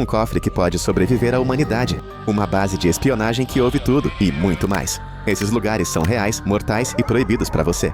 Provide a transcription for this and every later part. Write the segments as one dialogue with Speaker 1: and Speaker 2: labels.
Speaker 1: um cofre que pode sobreviver à humanidade, uma base de espionagem que ouve tudo e muito mais. Esses lugares são reais, mortais e proibidos para você.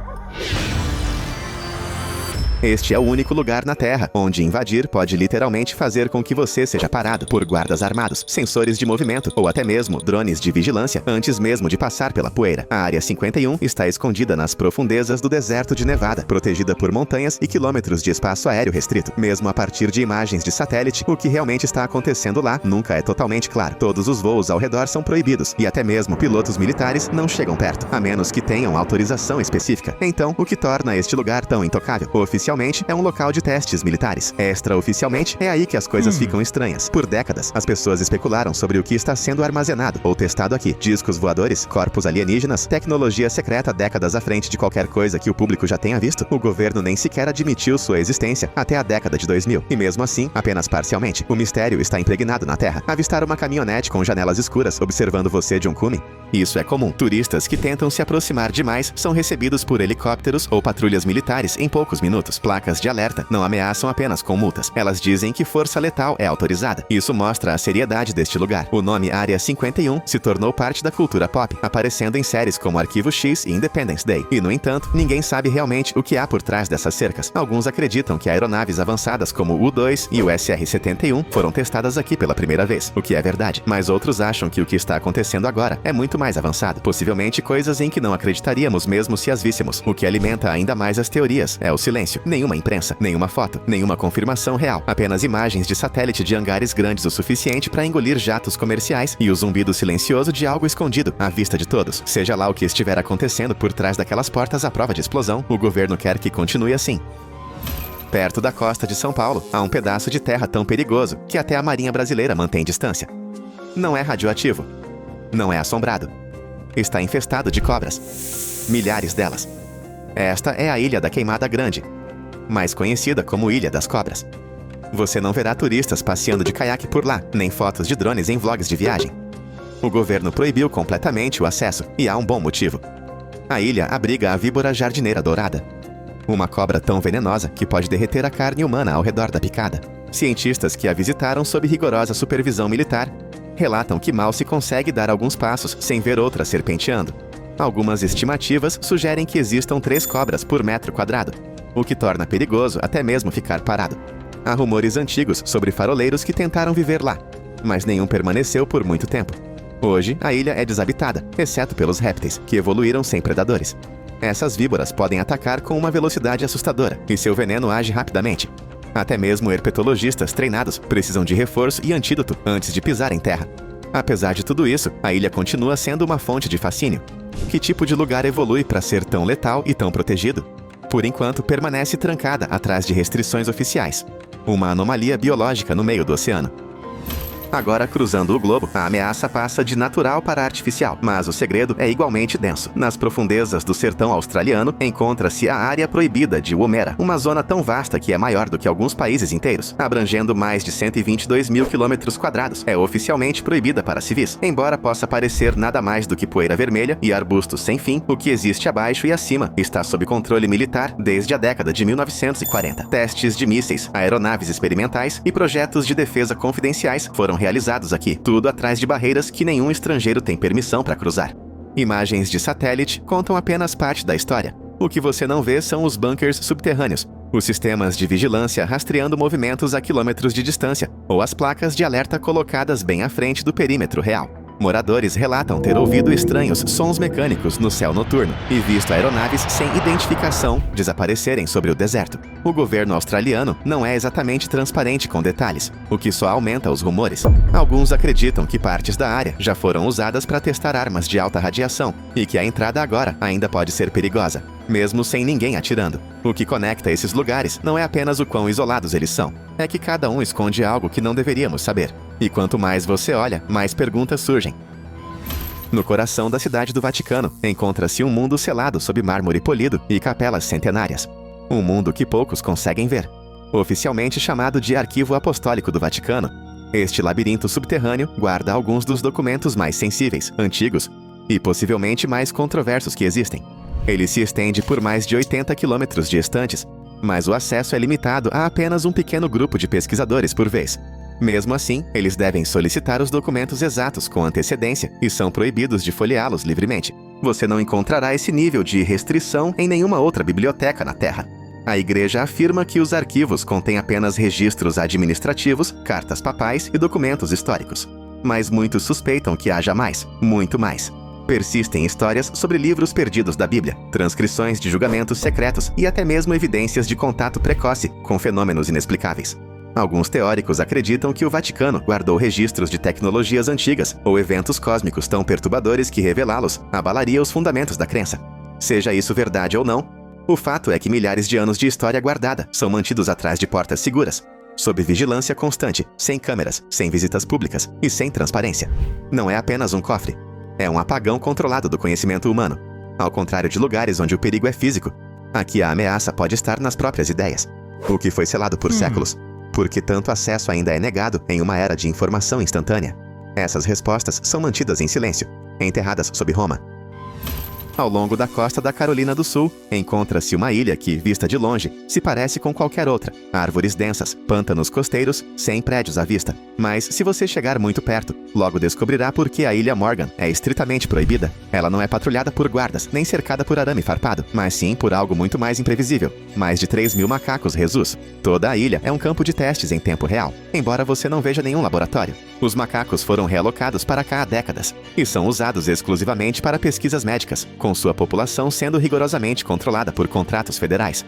Speaker 1: Este é o único lugar na Terra onde invadir pode literalmente fazer com que você seja parado por guardas armados, sensores de movimento ou até mesmo drones de vigilância antes mesmo de passar pela poeira. A Área 51 está escondida nas profundezas do deserto de Nevada, protegida por montanhas e quilômetros de espaço aéreo restrito. Mesmo a partir de imagens de satélite, o que realmente está acontecendo lá nunca é totalmente claro. Todos os voos ao redor são proibidos e até mesmo pilotos militares não chegam perto, a menos que tenham autorização específica. Então, o que torna este lugar tão intocável? Oficialmente, é um local de testes militares. Extraoficialmente, é aí que as coisas ficam estranhas. Por décadas, as pessoas especularam sobre o que está sendo armazenado ou testado aqui. Discos voadores, corpos alienígenas, tecnologia secreta décadas à frente de qualquer coisa que o público já tenha visto. O governo nem sequer admitiu sua existência até a década de 2000. E mesmo assim, apenas parcialmente. O mistério está impregnado na Terra. Avistar uma caminhonete com janelas escuras observando você de um cume? Isso é comum. Turistas que tentam se aproximar demais são recebidos por helicópteros ou patrulhas militares em poucos minutos. Placas de alerta não ameaçam apenas com multas. Elas dizem que força letal é autorizada. Isso mostra a seriedade deste lugar. O nome Área 51 se tornou parte da cultura pop, aparecendo em séries como Arquivo X e Independence Day. E, no entanto, ninguém sabe realmente o que há por trás dessas cercas. Alguns acreditam que aeronaves avançadas como o U-2 e o SR-71 foram testadas aqui pela primeira vez, o que é verdade. Mas outros acham que o que está acontecendo agora é muito mais avançado. Possivelmente coisas em que não acreditaríamos mesmo se as víssemos. O que alimenta ainda mais as teorias é o silêncio. Nenhuma imprensa, nenhuma foto, nenhuma confirmação real. Apenas imagens de satélite de hangares grandes o suficiente para engolir jatos comerciais e o zumbido silencioso de algo escondido à vista de todos. Seja lá o que estiver acontecendo por trás daquelas portas à prova de explosão, o governo quer que continue assim. Perto da costa de São Paulo, há um pedaço de terra tão perigoso que até a Marinha Brasileira mantém distância. Não é radioativo. Não é assombrado. Está infestado de cobras. Milhares delas. Esta é a Ilha da Queimada Grande, mais conhecida como Ilha das Cobras. Você não verá turistas passeando de caiaque por lá, nem fotos de drones em vlogs de viagem. O governo proibiu completamente o acesso, e há um bom motivo. A ilha abriga a víbora jardineira dourada, uma cobra tão venenosa que pode derreter a carne humana ao redor da picada. Cientistas que a visitaram sob rigorosa supervisão militar relatam que mal se consegue dar alguns passos sem ver outra serpenteando. Algumas estimativas sugerem que existam 3 cobras por metro quadrado, o que torna perigoso até mesmo ficar parado. Há rumores antigos sobre faroleiros que tentaram viver lá, mas nenhum permaneceu por muito tempo. Hoje, a ilha é desabitada, exceto pelos répteis, que evoluíram sem predadores. Essas víboras podem atacar com uma velocidade assustadora, e seu veneno age rapidamente. Até mesmo herpetologistas treinados precisam de reforço e antídoto antes de pisar em terra. Apesar de tudo isso, a ilha continua sendo uma fonte de fascínio. Que tipo de lugar evolui para ser tão letal e tão protegido? Por enquanto, permanece trancada atrás de restrições oficiais. Uma anomalia biológica no meio do oceano. Agora, cruzando o globo, a ameaça passa de natural para artificial, mas o segredo é igualmente denso. Nas profundezas do sertão australiano, encontra-se a Área Proibida de Woomera, uma zona tão vasta que é maior do que alguns países inteiros, abrangendo mais de 122 mil quilômetros quadrados. É oficialmente proibida para civis, embora possa parecer nada mais do que poeira vermelha e arbustos sem fim. O que existe abaixo e acima está sob controle militar desde a década de 1940. Testes de mísseis, aeronaves experimentais e projetos de defesa confidenciais foram realizados aqui, tudo atrás de barreiras que nenhum estrangeiro tem permissão para cruzar. Imagens de satélite contam apenas parte da história. O que você não vê são os bunkers subterrâneos, os sistemas de vigilância rastreando movimentos a quilômetros de distância, ou as placas de alerta colocadas bem à frente do perímetro real. Moradores relatam ter ouvido estranhos sons mecânicos no céu noturno e visto aeronaves sem identificação desaparecerem sobre o deserto. O governo australiano não é exatamente transparente com detalhes, o que só aumenta os rumores. Alguns acreditam que partes da área já foram usadas para testar armas de alta radiação e que a entrada agora ainda pode ser perigosa, mesmo sem ninguém atirando. O que conecta esses lugares não é apenas o quão isolados eles são, é que cada um esconde algo que não deveríamos saber. E quanto mais você olha, mais perguntas surgem. No coração da cidade do Vaticano, encontra-se um mundo selado sob mármore polido e capelas centenárias. Um mundo que poucos conseguem ver. Oficialmente chamado de Arquivo Apostólico do Vaticano, este labirinto subterrâneo guarda alguns dos documentos mais sensíveis, antigos e possivelmente mais controversos que existem. Ele se estende por mais de 80 quilômetros de estantes, mas o acesso é limitado a apenas um pequeno grupo de pesquisadores por vez. Mesmo assim, eles devem solicitar os documentos exatos com antecedência e são proibidos de folheá-los livremente. Você não encontrará esse nível de restrição em nenhuma outra biblioteca na Terra. A Igreja afirma que os arquivos contêm apenas registros administrativos, cartas papais e documentos históricos. Mas muitos suspeitam que haja mais, muito mais. Persistem histórias sobre livros perdidos da Bíblia, transcrições de julgamentos secretos e até mesmo evidências de contato precoce com fenômenos inexplicáveis. Alguns teóricos acreditam que o Vaticano guardou registros de tecnologias antigas ou eventos cósmicos tão perturbadores que revelá-los abalaria os fundamentos da crença. Seja isso verdade ou não, o fato é que milhares de anos de história guardada são mantidos atrás de portas seguras, sob vigilância constante, sem câmeras, sem visitas públicas e sem transparência. Não é apenas um cofre. É um apagão controlado do conhecimento humano. Ao contrário de lugares onde o perigo é físico, aqui a ameaça pode estar nas próprias ideias. O que foi selado por séculos, porque tanto acesso ainda é negado em uma era de informação instantânea. Essas respostas são mantidas em silêncio, enterradas sob Roma. Ao longo da costa da Carolina do Sul, encontra-se uma ilha que, vista de longe, se parece com qualquer outra. Árvores densas, pântanos costeiros, sem prédios à vista. Mas, se você chegar muito perto, logo descobrirá por que a Ilha Morgan é estritamente proibida. Ela não é patrulhada por guardas, nem cercada por arame farpado, mas sim por algo muito mais imprevisível. Mais de 3.000 macacos Rhesus. Toda a ilha é um campo de testes em tempo real, embora você não veja nenhum laboratório. Os macacos foram realocados para cá há décadas, e são usados exclusivamente para pesquisas médicas, com sua população sendo rigorosamente controlada por contratos federais.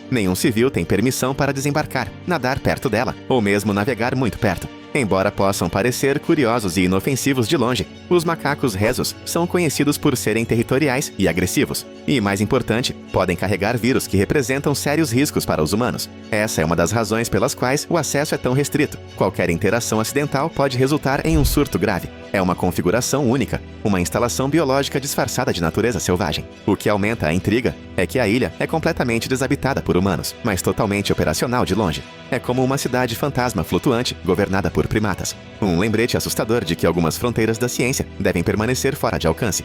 Speaker 1: Nenhum civil tem permissão para desembarcar, nadar perto dela, ou mesmo navegar muito perto. Embora possam parecer curiosos e inofensivos de longe, os macacos Rhesus são conhecidos por serem territoriais e agressivos. E, mais importante, podem carregar vírus que representam sérios riscos para os humanos. Essa é uma das razões pelas quais o acesso é tão restrito. Qualquer interação acidental pode resultar em um surto grave. É uma configuração única, uma instalação biológica disfarçada de natureza selvagem. O que aumenta a intriga é que a ilha é completamente desabitada por humanos, mas totalmente operacional de longe. É como uma cidade fantasma flutuante governada por primatas. Um lembrete assustador de que algumas fronteiras da ciência devem permanecer fora de alcance.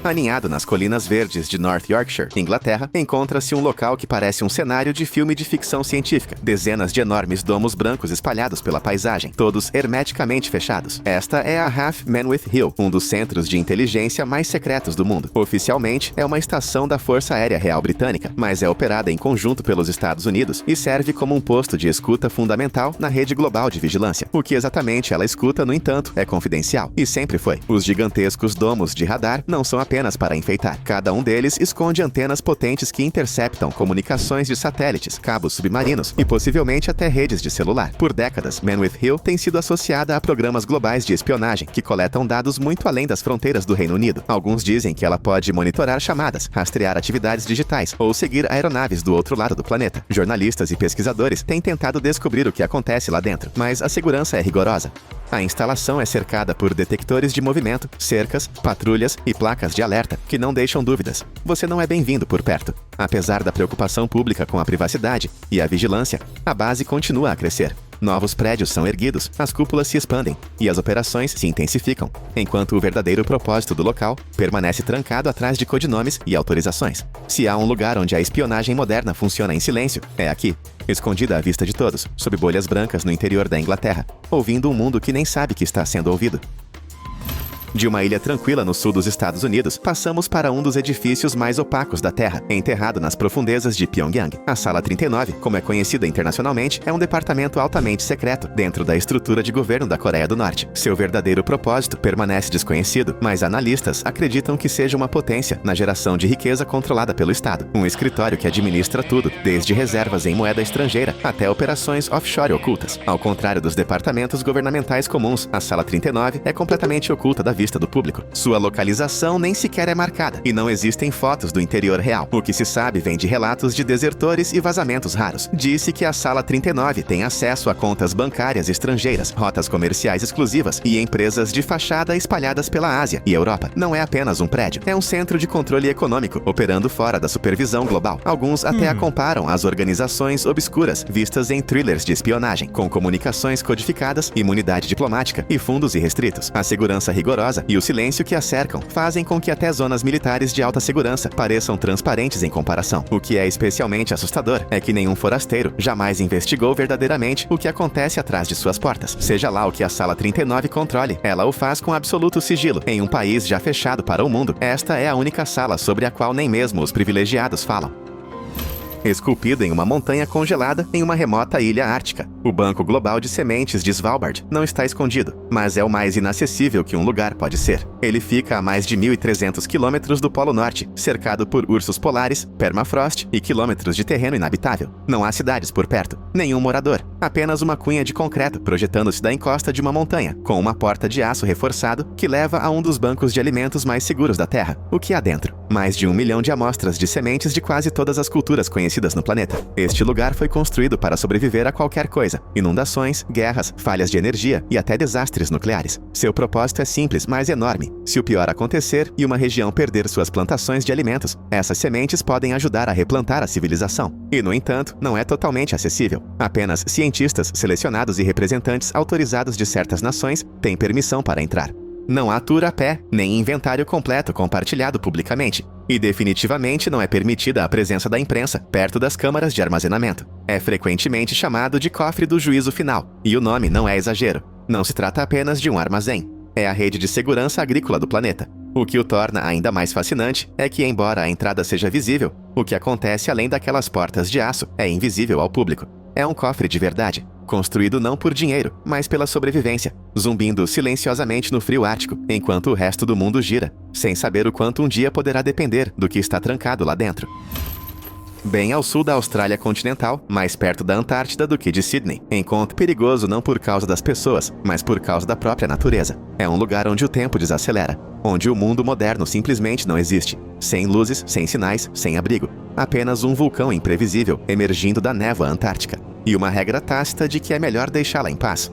Speaker 1: Aninhado nas colinas verdes de North Yorkshire, Inglaterra, encontra-se um local que parece um cenário de filme de ficção científica. Dezenas de enormes domos brancos espalhados pela paisagem, todos hermeticamente fechados. Esta é a Half Manwith Hill, um dos centros de inteligência mais secretos do mundo. Oficialmente, é uma estação da Força Aérea Real Britânica, mas é operada em conjunto pelos Estados Unidos e serve como um posto de escuta fundamental na rede global de vigilância. O que exatamente ela escuta, no entanto, é confidencial, e sempre foi. Os gigantescos domos de radar não são apenas para enfeitar. Cada um deles esconde antenas potentes que interceptam comunicações de satélites, cabos submarinos e possivelmente até redes de celular. Por décadas, Manwith Hill tem sido associada a programas globais de espionagem que coletam dados muito além das fronteiras do Reino Unido. Alguns dizem que ela pode monitorar chamadas, rastrear atividades digitais ou seguir aeronaves do outro lado do planeta. Jornalistas e pesquisadores têm tentado descobrir o que acontece lá dentro, mas a segurança é rigorosa. A instalação é cercada por detectores de movimento, cercas, patrulhas e placas de alerta que não deixam dúvidas. Você não é bem-vindo por perto. Apesar da preocupação pública com a privacidade e a vigilância, a base continua a crescer. Novos prédios são erguidos, as cúpulas se expandem e as operações se intensificam, enquanto o verdadeiro propósito do local permanece trancado atrás de codinomes e autorizações. Se há um lugar onde a espionagem moderna funciona em silêncio, é aqui, escondida à vista de todos, sob bolhas brancas no interior da Inglaterra, ouvindo um mundo que nem sabe que está sendo ouvido. De uma ilha tranquila no sul dos Estados Unidos, passamos para um dos edifícios mais opacos da Terra, enterrado nas profundezas de Pyongyang. A Sala 39, como é conhecida internacionalmente, é um departamento altamente secreto dentro da estrutura de governo da Coreia do Norte. Seu verdadeiro propósito permanece desconhecido, mas analistas acreditam que seja uma potência na geração de riqueza controlada pelo Estado. Um escritório que administra tudo, desde reservas em moeda estrangeira até operações offshore ocultas. Ao contrário dos departamentos governamentais comuns, a Sala 39 é completamente oculta da vista do público. Sua localização nem sequer é marcada, e não existem fotos do interior real. O que se sabe vem de relatos de desertores e vazamentos raros. Disse que a Sala 39 tem acesso a contas bancárias estrangeiras, rotas comerciais exclusivas e empresas de fachada espalhadas pela Ásia e Europa. Não é apenas um prédio, é um centro de controle econômico, operando fora da supervisão global. Alguns até a comparam às organizações obscuras vistas em thrillers de espionagem, com comunicações codificadas, imunidade diplomática e fundos irrestritos. A segurança rigorosa silenciosa e o silêncio que a cercam fazem com que até zonas militares de alta segurança pareçam transparentes em comparação. O que é especialmente assustador é que nenhum forasteiro jamais investigou verdadeiramente o que acontece atrás de suas portas. Seja lá o que a Sala 39 controle, ela o faz com absoluto sigilo. Em um país já fechado para o mundo, esta é a única sala sobre a qual nem mesmo os privilegiados falam. Esculpido em uma montanha congelada em uma remota ilha ártica, o Banco Global de Sementes de Svalbard não está escondido, mas é o mais inacessível que um lugar pode ser. Ele fica a mais de 1.300 quilômetros do Polo Norte, cercado por ursos polares, permafrost e quilômetros de terreno inabitável. Não há cidades por perto, nenhum morador, apenas uma cunha de concreto projetando-se da encosta de uma montanha, com uma porta de aço reforçado que leva a um dos bancos de alimentos mais seguros da Terra. O que há dentro? Mais de 1 milhão de amostras de sementes de quase todas as culturas conhecidas no planeta. Este lugar foi construído para sobreviver a qualquer coisa: inundações, guerras, falhas de energia e até desastres nucleares. Seu propósito é simples, mas enorme. Se o pior acontecer e uma região perder suas plantações de alimentos, essas sementes podem ajudar a replantar a civilização. E, no entanto, não é totalmente acessível. Apenas cientistas selecionados e representantes autorizados de certas nações têm permissão para entrar. Não há tour a pé, nem inventário completo compartilhado publicamente. E definitivamente não é permitida a presença da imprensa perto das câmaras de armazenamento. É frequentemente chamado de cofre do juízo final, e o nome não é exagero. Não se trata apenas de um armazém. É a rede de segurança agrícola do planeta. O que o torna ainda mais fascinante é que, embora a entrada seja visível, o que acontece além daquelas portas de aço é invisível ao público. É um cofre de verdade, construído não por dinheiro, mas pela sobrevivência, zumbindo silenciosamente no frio ártico, enquanto o resto do mundo gira, sem saber o quanto um dia poderá depender do que está trancado lá dentro. Bem ao sul da Austrália continental, mais perto da Antártida do que de Sydney. Encontro perigoso não por causa das pessoas, mas por causa da própria natureza. É um lugar onde o tempo desacelera, onde o mundo moderno simplesmente não existe. Sem luzes, sem sinais, sem abrigo. Apenas um vulcão imprevisível emergindo da névoa antártica. E uma regra tácita de que é melhor deixá-la em paz.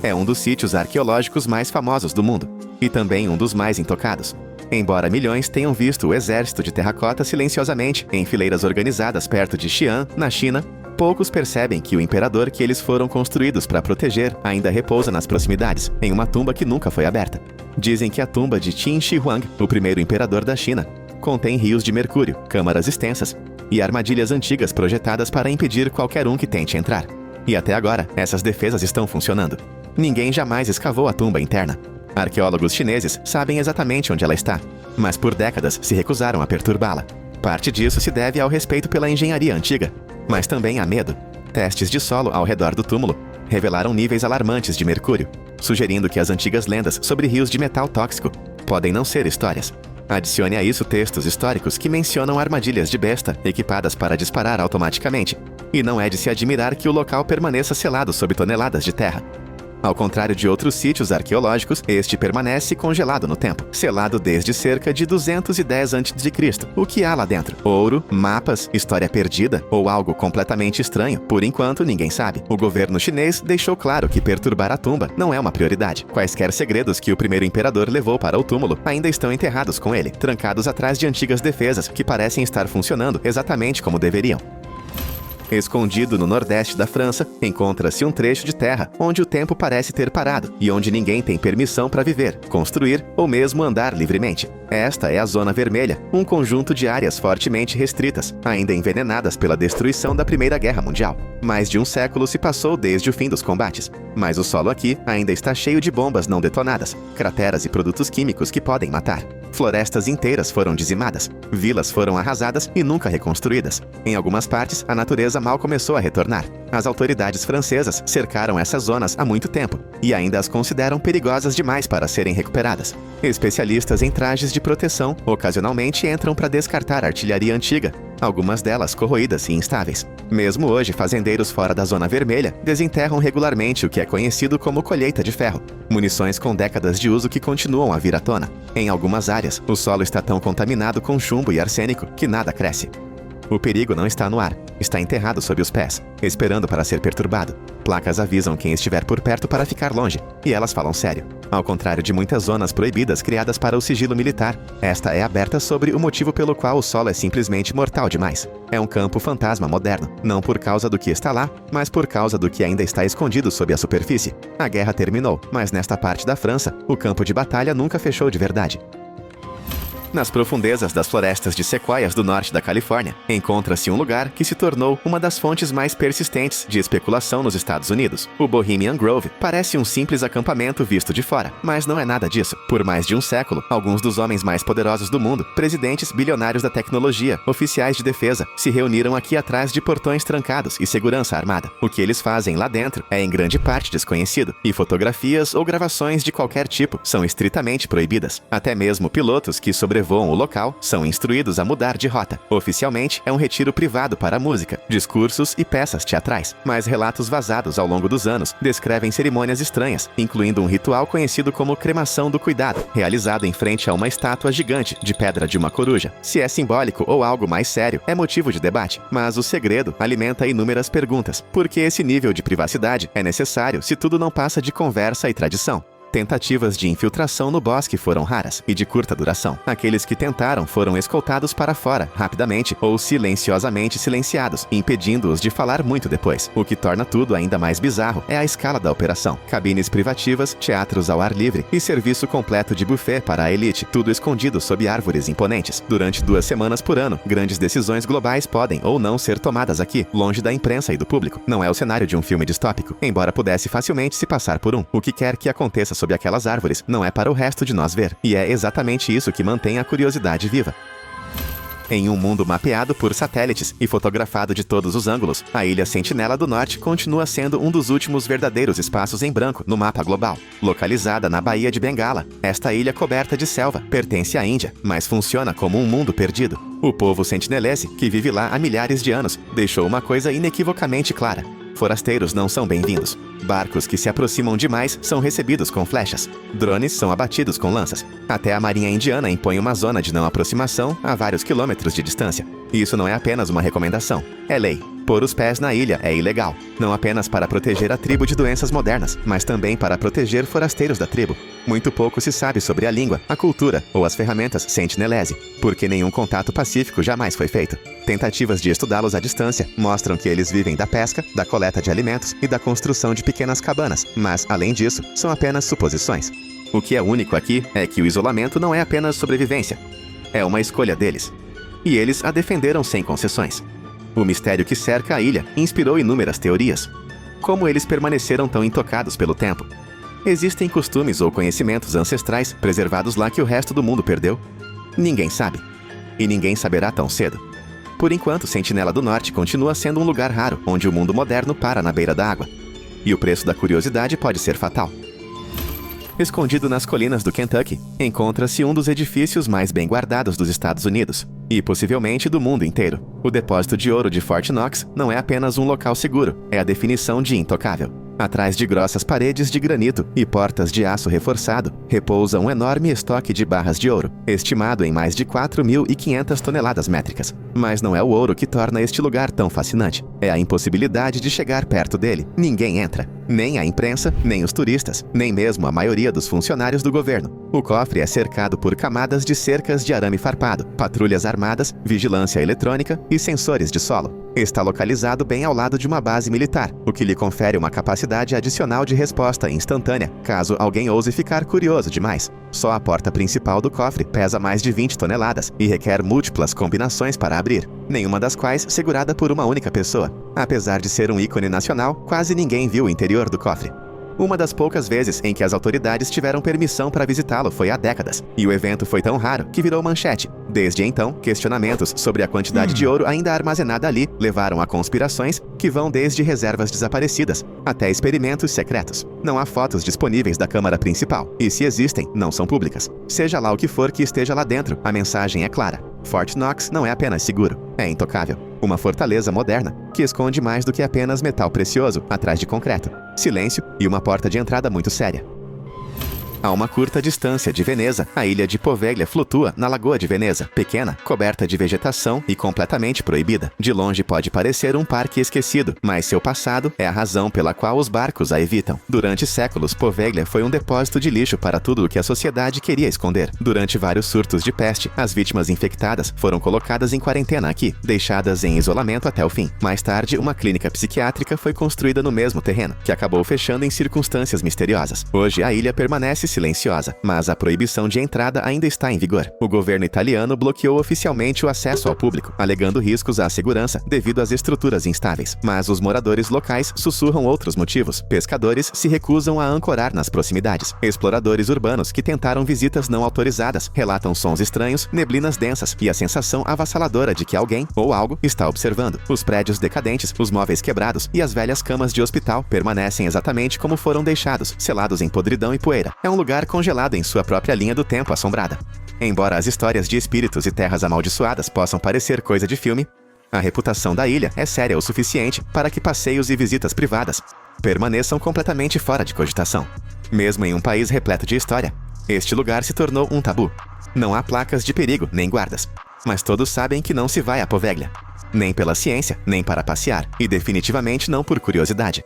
Speaker 1: É um dos sítios arqueológicos mais famosos do mundo. E também um dos mais intocados. Embora milhões tenham visto o exército de terracota silenciosamente em fileiras organizadas perto de Xi'an, na China, poucos percebem que o imperador que eles foram construídos para proteger ainda repousa nas proximidades, em uma tumba que nunca foi aberta. Dizem que a tumba de Qin Shi Huang, o primeiro imperador da China, contém rios de mercúrio, câmaras extensas e armadilhas antigas projetadas para impedir qualquer um que tente entrar. E até agora, essas defesas estão funcionando. Ninguém jamais escavou a tumba interna. Arqueólogos chineses sabem exatamente onde ela está, mas por décadas se recusaram a perturbá-la. Parte disso se deve ao respeito pela engenharia antiga, mas também a medo. Testes de solo ao redor do túmulo revelaram níveis alarmantes de mercúrio, sugerindo que as antigas lendas sobre rios de metal tóxico podem não ser histórias. Adicione a isso textos históricos que mencionam armadilhas de besta equipadas para disparar automaticamente, e não é de se admirar que o local permaneça selado sob toneladas de terra. Ao contrário de outros sítios arqueológicos, este permanece congelado no tempo, selado desde cerca de 210 a.C. O que há lá dentro? Ouro, mapas, história perdida ou algo completamente estranho? Por enquanto, ninguém sabe. O governo chinês deixou claro que perturbar a tumba não é uma prioridade. Quaisquer segredos que o primeiro imperador levou para o túmulo ainda estão enterrados com ele, trancados atrás de antigas defesas que parecem estar funcionando exatamente como deveriam. Escondido no nordeste da França, encontra-se um trecho de terra onde o tempo parece ter parado e onde ninguém tem permissão para viver, construir ou mesmo andar livremente. Esta é a Zona Vermelha, um conjunto de áreas fortemente restritas, ainda envenenadas pela destruição da Primeira Guerra Mundial. Mais de um século se passou desde o fim dos combates, mas o solo aqui ainda está cheio de bombas não detonadas, crateras e produtos químicos que podem matar. Florestas inteiras foram dizimadas, vilas foram arrasadas e nunca reconstruídas. Em algumas partes, a natureza mal começou a retornar. As autoridades francesas cercaram essas zonas há muito tempo e ainda as consideram perigosas demais para serem recuperadas. Especialistas em trajes de proteção ocasionalmente entram para descartar artilharia antiga, algumas delas corroídas e instáveis. Mesmo hoje, fazendeiros fora da Zona Vermelha desenterram regularmente o que é conhecido como colheita de ferro, munições com décadas de uso que continuam a vir à tona. Em algumas áreas, o solo está tão contaminado com chumbo e arsênico que nada cresce. O perigo não está no ar, está enterrado sob os pés, esperando para ser perturbado. Placas avisam quem estiver por perto para ficar longe, e elas falam sério. Ao contrário de muitas zonas proibidas criadas para o sigilo militar, esta é aberta sobre o motivo pelo qual o solo é simplesmente mortal demais. É um campo fantasma moderno, não por causa do que está lá, mas por causa do que ainda está escondido sob a superfície. A guerra terminou, mas nesta parte da França, o campo de batalha nunca fechou de verdade. Nas profundezas das florestas de sequoias do norte da Califórnia, encontra-se um lugar que se tornou uma das fontes mais persistentes de especulação nos Estados Unidos. O Bohemian Grove parece um simples acampamento visto de fora, mas não é nada disso. Por mais de um século, alguns dos homens mais poderosos do mundo, presidentes bilionários da tecnologia, oficiais de defesa, se reuniram aqui atrás de portões trancados e segurança armada. O que eles fazem lá dentro é em grande parte desconhecido, e fotografias ou gravações de qualquer tipo são estritamente proibidas. Até mesmo pilotos que sobrevoam o local são instruídos a mudar de rota. Oficialmente, é um retiro privado para música, discursos e peças teatrais, mas relatos vazados ao longo dos anos descrevem cerimônias estranhas, incluindo um ritual conhecido como cremação do cuidado, realizado em frente a uma estátua gigante de pedra de uma coruja. Se é simbólico ou algo mais sério, é motivo de debate, mas o segredo alimenta inúmeras perguntas. Por que esse nível de privacidade é necessário se tudo não passa de conversa e tradição? Tentativas de infiltração no bosque foram raras e de curta duração. Aqueles que tentaram foram escoltados para fora, rapidamente ou silenciosamente silenciados, impedindo-os de falar muito depois. O que torna tudo ainda mais bizarro é a escala da operação. Cabines privativas, teatros ao ar livre e serviço completo de buffet para a elite, tudo escondido sob árvores imponentes. Durante 2 semanas por ano, grandes decisões globais podem ou não ser tomadas aqui, longe da imprensa e do público. Não é o cenário de um filme distópico, embora pudesse facilmente se passar por um. O que quer que aconteça sob aquelas árvores não é para o resto de nós ver, e é exatamente isso que mantém a curiosidade viva. Em um mundo mapeado por satélites e fotografado de todos os ângulos, a Ilha Sentinela do Norte continua sendo um dos últimos verdadeiros espaços em branco no mapa global. Localizada na Baía de Bengala, esta ilha coberta de selva pertence à Índia, mas funciona como um mundo perdido. O povo sentinelense, que vive lá há milhares de anos, deixou uma coisa inequivocamente clara: forasteiros não são bem-vindos. Barcos que se aproximam demais são recebidos com flechas. Drones são abatidos com lanças. Até a Marinha Indiana impõe uma zona de não aproximação a vários quilômetros de distância. Isso não é apenas uma recomendação, é lei. Pôr os pés na ilha é ilegal, não apenas para proteger a tribo de doenças modernas, mas também para proteger forasteiros da tribo. Muito pouco se sabe sobre a língua, a cultura ou as ferramentas sentinelese, porque nenhum contato pacífico jamais foi feito. Tentativas de estudá-los à distância mostram que eles vivem da pesca, da coleta de alimentos e da construção de pequenas cabanas, mas, além disso, são apenas suposições. O que é único aqui é que o isolamento não é apenas sobrevivência, é uma escolha deles. E eles a defenderam sem concessões. O mistério que cerca a ilha inspirou inúmeras teorias. Como eles permaneceram tão intocados pelo tempo? Existem costumes ou conhecimentos ancestrais preservados lá que o resto do mundo perdeu? Ninguém sabe. E ninguém saberá tão cedo. Por enquanto, Sentinela do Norte continua sendo um lugar raro, onde o mundo moderno para na beira da água. E o preço da curiosidade pode ser fatal. Escondido nas colinas do Kentucky, encontra-se um dos edifícios mais bem guardados dos Estados Unidos, e possivelmente do mundo inteiro. O depósito de ouro de Fort Knox não é apenas um local seguro, é a definição de intocável. Atrás de grossas paredes de granito e portas de aço reforçado, repousa um enorme estoque de barras de ouro, estimado em mais de 4.500 toneladas métricas. Mas não é o ouro que torna este lugar tão fascinante. É a impossibilidade de chegar perto dele. Ninguém entra. Nem a imprensa, nem os turistas, nem mesmo a maioria dos funcionários do governo. O cofre é cercado por camadas de cercas de arame farpado, patrulhas armadas, vigilância eletrônica e sensores de solo. Está localizado bem ao lado de uma base militar, o que lhe confere uma capacidade adicional de resposta instantânea, caso alguém ouse ficar curioso demais. Só a porta principal do cofre pesa mais de 20 toneladas e requer múltiplas combinações para abrir, nenhuma das quais segurada por uma única pessoa. Apesar de ser um ícone nacional, quase ninguém viu o interior do cofre. Uma das poucas vezes em que as autoridades tiveram permissão para visitá-lo foi há décadas, e o evento foi tão raro que virou manchete. Desde então, questionamentos sobre a quantidade de ouro ainda armazenada ali levaram a conspirações que vão desde reservas desaparecidas até experimentos secretos. Não há fotos disponíveis da câmara principal, e se existem, não são públicas. Seja lá o que for que esteja lá dentro, a mensagem é clara. Fort Knox não é apenas seguro, é intocável. Uma fortaleza moderna que esconde mais do que apenas metal precioso atrás de concreto, silêncio e uma porta de entrada muito séria. A uma curta distância de Veneza, a ilha de Poveglia flutua na Lagoa de Veneza, pequena, coberta de vegetação e completamente proibida. De longe pode parecer um parque esquecido, mas seu passado é a razão pela qual os barcos a evitam. Durante séculos, Poveglia foi um depósito de lixo para tudo o que a sociedade queria esconder. Durante vários surtos de peste, as vítimas infectadas foram colocadas em quarentena aqui, deixadas em isolamento até o fim. Mais tarde, uma clínica psiquiátrica foi construída no mesmo terreno, que acabou fechando em circunstâncias misteriosas. Hoje, a ilha permanece silenciosa, mas a proibição de entrada ainda está em vigor. O governo italiano bloqueou oficialmente o acesso ao público, alegando riscos à segurança devido às estruturas instáveis. Mas os moradores locais sussurram outros motivos. Pescadores se recusam a ancorar nas proximidades. Exploradores urbanos que tentaram visitas não autorizadas relatam sons estranhos, neblinas densas e a sensação avassaladora de que alguém ou algo está observando. Os prédios decadentes, os móveis quebrados e as velhas camas de hospital permanecem exatamente como foram deixados, selados em podridão e poeira. É um lugar congelado em sua própria linha do tempo assombrada. Embora as histórias de espíritos e terras amaldiçoadas possam parecer coisa de filme, a reputação da ilha é séria o suficiente para que passeios e visitas privadas permaneçam completamente fora de cogitação. Mesmo em um país repleto de história, este lugar se tornou um tabu. Não há placas de perigo nem guardas, mas todos sabem que não se vai a Poveglia. Nem pela ciência, nem para passear, e definitivamente não por curiosidade.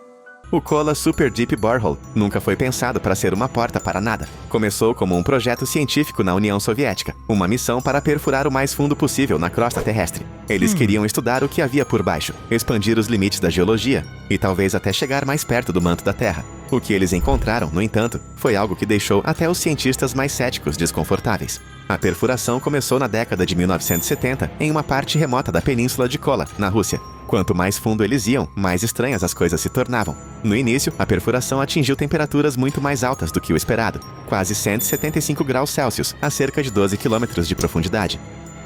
Speaker 1: O Kola Super Deep Borehole nunca foi pensado para ser uma porta para nada. Começou como um projeto científico na União Soviética, uma missão para perfurar o mais fundo possível na crosta terrestre. Eles queriam estudar o que havia por baixo, expandir os limites da geologia e talvez até chegar mais perto do manto da Terra. O que eles encontraram, no entanto, foi algo que deixou até os cientistas mais céticos desconfortáveis. A perfuração começou na década de 1970 em uma parte remota da península de Kola, na Rússia. Quanto mais fundo eles iam, mais estranhas as coisas se tornavam. No início, a perfuração atingiu temperaturas muito mais altas do que o esperado, quase 175 graus Celsius, a cerca de 12 quilômetros de profundidade.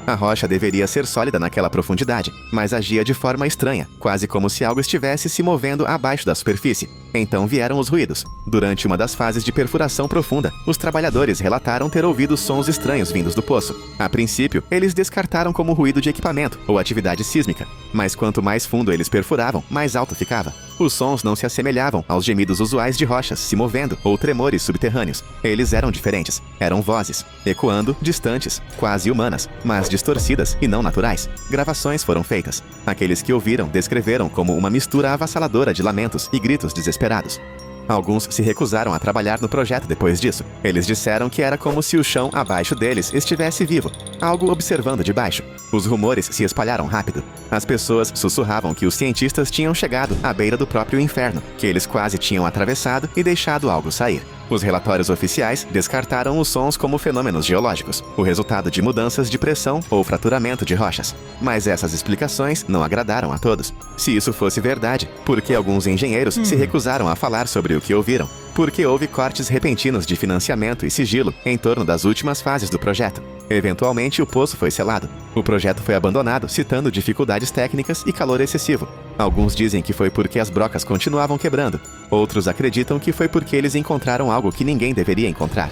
Speaker 1: A rocha deveria ser sólida naquela profundidade, mas agia de forma estranha, quase como se algo estivesse se movendo abaixo da superfície. Então vieram os ruídos. Durante uma das fases de perfuração profunda, os trabalhadores relataram ter ouvido sons estranhos vindos do poço. A princípio, eles descartaram como ruído de equipamento ou atividade sísmica, mas quanto mais fundo eles perfuravam, mais alto ficava. Os sons não se assemelhavam aos gemidos usuais de rochas se movendo ou tremores subterrâneos. Eles eram diferentes. Eram vozes, ecoando, distantes, quase humanas, mas distorcidas e não naturais. Gravações foram feitas. Aqueles que ouviram descreveram como uma mistura avassaladora de lamentos e gritos desesperados. Alguns se recusaram a trabalhar no projeto depois disso. Eles disseram que era como se o chão abaixo deles estivesse vivo, algo observando de baixo. Os rumores se espalharam rápido. As pessoas sussurravam que os cientistas tinham chegado à beira do próprio inferno, que eles quase tinham atravessado e deixado algo sair. Os relatórios oficiais descartaram os sons como fenômenos geológicos, o resultado de mudanças de pressão ou fraturamento de rochas. Mas essas explicações não agradaram a todos. Se isso fosse verdade, por que alguns engenheiros se recusaram a falar sobre o que ouviram? Porque houve cortes repentinos de financiamento e sigilo em torno das últimas fases do projeto. Eventualmente, o poço foi selado. O projeto foi abandonado, citando dificuldades técnicas e calor excessivo. Alguns dizem que foi porque as brocas continuavam quebrando. Outros acreditam que foi porque eles encontraram algo que ninguém deveria encontrar.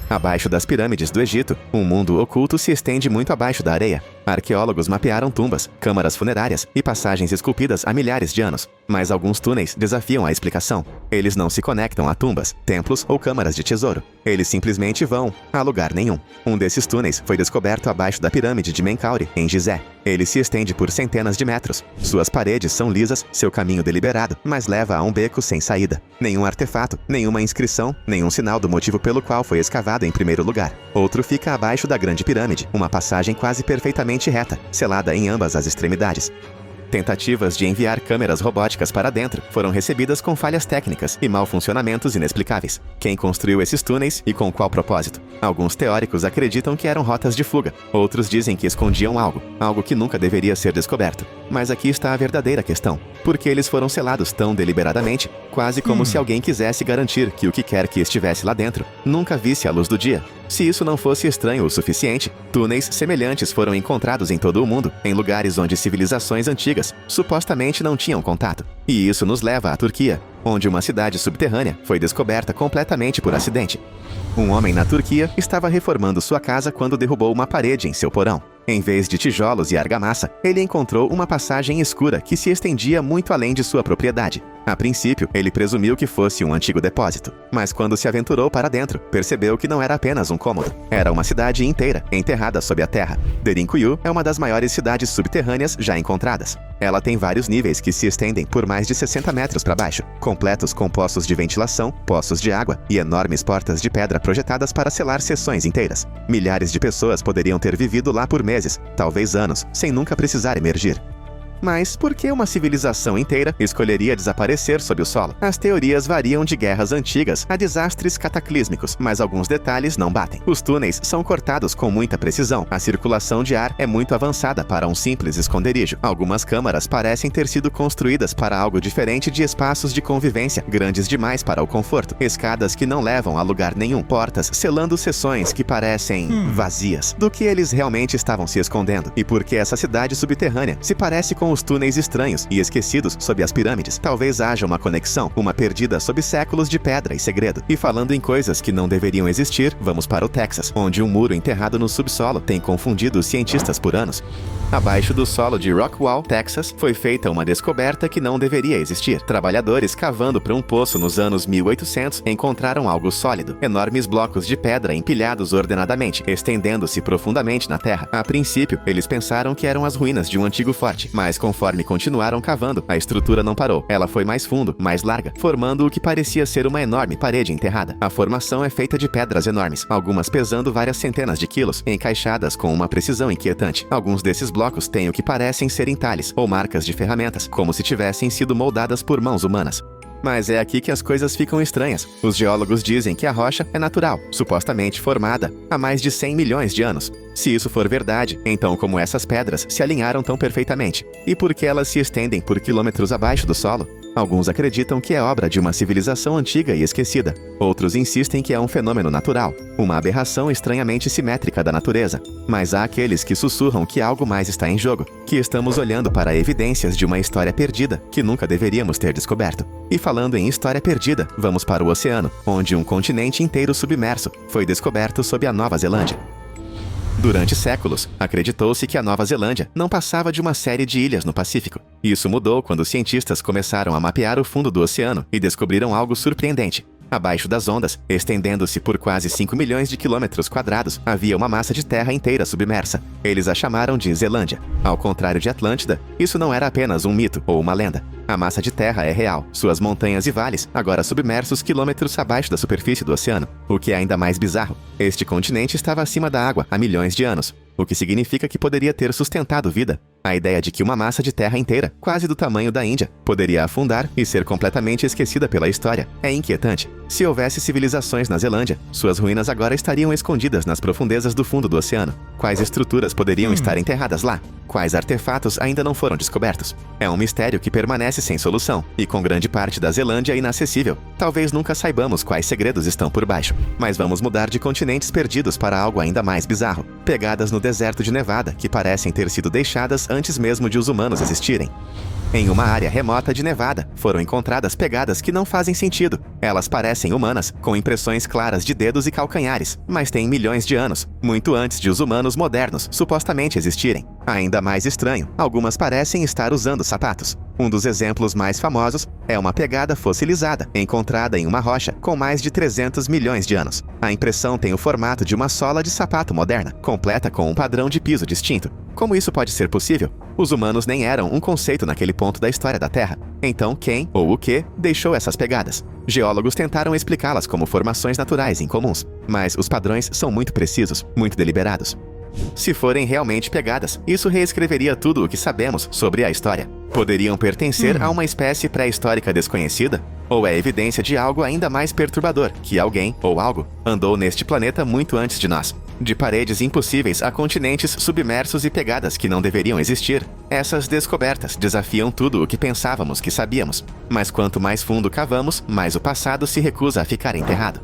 Speaker 1: Abaixo das pirâmides do Egito, um mundo oculto se estende muito abaixo da areia. Arqueólogos mapearam tumbas, câmaras funerárias e passagens esculpidas há milhares de anos. Mas alguns túneis desafiam a explicação. Eles não se conectam a tumbas, templos ou câmaras de tesouro. Eles simplesmente vão a lugar nenhum. Um desses túneis foi descoberto abaixo da pirâmide de Menkaure, em Gizé. Ele se estende por centenas de metros. Suas paredes são lisas, seu caminho deliberado, mas leva a um beco sem saída. Nenhum artefato, nenhuma inscrição, nenhum sinal do motivo pelo qual foi escavado em primeiro lugar. Outro fica abaixo da Grande Pirâmide, uma passagem quase perfeitamente reta, selada em ambas as extremidades. Tentativas de enviar câmeras robóticas para dentro foram recebidas com falhas técnicas e mal funcionamentos inexplicáveis. Quem construiu esses túneis e com qual propósito? Alguns teóricos acreditam que eram rotas de fuga. Outros dizem que escondiam algo que nunca deveria ser descoberto. Mas aqui está a verdadeira questão. Por que eles foram selados tão deliberadamente, quase como se alguém quisesse garantir que o que quer que estivesse lá dentro nunca visse a luz do dia? Se isso não fosse estranho o suficiente, túneis semelhantes foram encontrados em todo o mundo, em lugares onde civilizações antigas supostamente não tinham contato. E isso nos leva à Turquia. onde uma cidade subterrânea foi descoberta completamente por acidente. Um homem na Turquia estava reformando sua casa quando derrubou uma parede em seu porão. Em vez de tijolos e argamassa, ele encontrou uma passagem escura que se estendia muito além de sua propriedade. A princípio, ele presumiu que fosse um antigo depósito, mas quando se aventurou para dentro, percebeu que não era apenas um cômodo. Era uma cidade inteira, enterrada sob a terra. Derinkuyu é uma das maiores cidades subterrâneas já encontradas. Ela tem vários níveis que se estendem por mais de 60 metros para baixo, completos com poços de ventilação, poços de água e enormes portas de pedra projetadas para selar seções inteiras. Milhares de pessoas poderiam ter vivido lá por meses, talvez anos, sem nunca precisar emergir. Mas por que uma civilização inteira escolheria desaparecer sob o solo? As teorias variam de guerras antigas a desastres cataclísmicos, mas alguns detalhes não batem. Os túneis são cortados com muita precisão. A circulação de ar é muito avançada para um simples esconderijo. Algumas câmaras parecem ter sido construídas para algo diferente de espaços de convivência, grandes demais para o conforto. Escadas que não levam a lugar nenhum. Portas selando seções que parecem vazias. Do que eles realmente estavam se escondendo? E por que essa cidade subterrânea se parece com os túneis estranhos e esquecidos sob as pirâmides? Talvez haja uma conexão, uma perdida sob séculos de pedra e segredo. E falando em coisas que não deveriam existir, vamos para o Texas, onde um muro enterrado no subsolo tem confundido os cientistas por anos. Abaixo do solo de Rockwall, Texas, foi feita uma descoberta que não deveria existir. Trabalhadores cavando para um poço nos anos 1800 encontraram algo sólido, enormes blocos de pedra empilhados ordenadamente, estendendo-se profundamente na terra. A princípio, eles pensaram que eram as ruínas de um antigo forte, mas conforme continuaram cavando, a estrutura não parou. Ela foi mais fundo, mais larga, formando o que parecia ser uma enorme parede enterrada. A formação é feita de pedras enormes, algumas pesando várias centenas de quilos, encaixadas com uma precisão inquietante. Alguns desses blocos têm o que parecem ser entalhes ou marcas de ferramentas, como se tivessem sido moldadas por mãos humanas. Mas é aqui que as coisas ficam estranhas. Os geólogos dizem que a rocha é natural, supostamente formada há mais de 100 milhões de anos. Se isso for verdade, então como essas pedras se alinharam tão perfeitamente? E por que elas se estendem por quilômetros abaixo do solo? Alguns acreditam que é obra de uma civilização antiga e esquecida. Outros insistem que é um fenômeno natural, uma aberração estranhamente simétrica da natureza. Mas há aqueles que sussurram que algo mais está em jogo, que estamos olhando para evidências de uma história perdida que nunca deveríamos ter descoberto. E falando em história perdida, vamos para o oceano, onde um continente inteiro submerso foi descoberto sob a Nova Zelândia. Durante séculos, acreditou-se que a Nova Zelândia não passava de uma série de ilhas no Pacífico. Isso mudou quando cientistas começaram a mapear o fundo do oceano e descobriram algo surpreendente. Abaixo das ondas, estendendo-se por quase 5 milhões de quilômetros quadrados, havia uma massa de terra inteira submersa. Eles a chamaram de Zelândia. Ao contrário de Atlântida, isso não era apenas um mito ou uma lenda. A massa de terra é real, suas montanhas e vales, agora submersos quilômetros abaixo da superfície do oceano. O que é ainda mais bizarro, este continente estava acima da água há milhões de anos, o que significa que poderia ter sustentado vida. A ideia de que uma massa de terra inteira, quase do tamanho da Índia, poderia afundar e ser completamente esquecida pela história é inquietante. Se houvesse civilizações na Zelândia, suas ruínas agora estariam escondidas nas profundezas do fundo do oceano. Quais estruturas poderiam estar enterradas lá? Quais artefatos ainda não foram descobertos? É um mistério que permanece sem solução, e com grande parte da Zelândia inacessível. Talvez nunca saibamos quais segredos estão por baixo. Mas vamos mudar de continentes perdidos para algo ainda mais bizarro. Pegadas no deserto de Nevada, que parecem ter sido deixadas antes mesmo de os humanos existirem. Em uma área remota de Nevada, foram encontradas pegadas que não fazem sentido. Elas parecem humanas, com impressões claras de dedos e calcanhares, mas têm milhões de anos, muito antes de os humanos modernos supostamente existirem. Ainda mais estranho, algumas parecem estar usando sapatos. Um dos exemplos mais famosos é uma pegada fossilizada, encontrada em uma rocha com mais de 300 milhões de anos. A impressão tem o formato de uma sola de sapato moderna, completa com um padrão de piso distinto. Como isso pode ser possível? Os humanos nem eram um conceito naquele ponto da história da Terra. Então, quem ou o que deixou essas pegadas? Geólogos tentaram explicá-las como formações naturais incomuns, mas os padrões são muito precisos, muito deliberados. Se forem realmente pegadas, isso reescreveria tudo o que sabemos sobre a história. Poderiam pertencer a uma espécie pré-histórica desconhecida? Ou é evidência de algo ainda mais perturbador, que alguém, ou algo, andou neste planeta muito antes de nós? De paredes impossíveis a continentes submersos e pegadas que não deveriam existir, essas descobertas desafiam tudo o que pensávamos que sabíamos. Mas quanto mais fundo cavamos, mais o passado se recusa a ficar enterrado.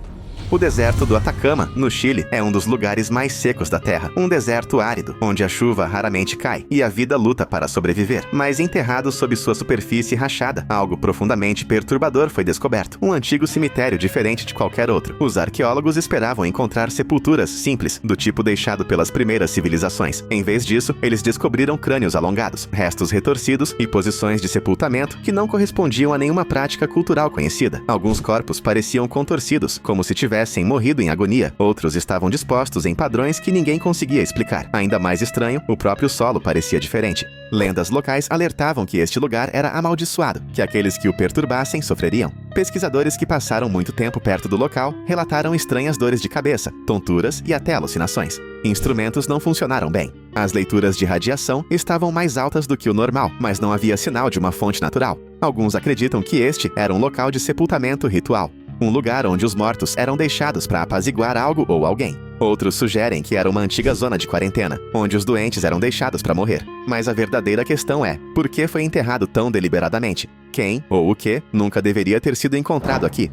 Speaker 1: O deserto do Atacama, no Chile, é um dos lugares mais secos da Terra. Um deserto árido, onde a chuva raramente cai e a vida luta para sobreviver. Mas enterrado sob sua superfície rachada, algo profundamente perturbador foi descoberto. Um antigo cemitério diferente de qualquer outro. Os arqueólogos esperavam encontrar sepulturas simples, do tipo deixado pelas primeiras civilizações. Em vez disso, eles descobriram crânios alongados, restos retorcidos e posições de sepultamento que não correspondiam a nenhuma prática cultural conhecida. Alguns corpos pareciam contorcidos, como se tivessem morrido em agonia. Outros estavam dispostos em padrões que ninguém conseguia explicar. Ainda mais estranho, o próprio solo parecia diferente. Lendas locais alertavam que este lugar era amaldiçoado, que aqueles que o perturbassem sofreriam. Pesquisadores que passaram muito tempo perto do local relataram estranhas dores de cabeça, tonturas e até alucinações. Instrumentos não funcionaram bem. As leituras de radiação estavam mais altas do que o normal, mas não havia sinal de uma fonte natural. Alguns acreditam que este era um local de sepultamento ritual. Um lugar onde os mortos eram deixados para apaziguar algo ou alguém. Outros sugerem que era uma antiga zona de quarentena, onde os doentes eram deixados para morrer. Mas a verdadeira questão é, por que foi enterrado tão deliberadamente? Quem, ou o que, nunca deveria ter sido encontrado aqui?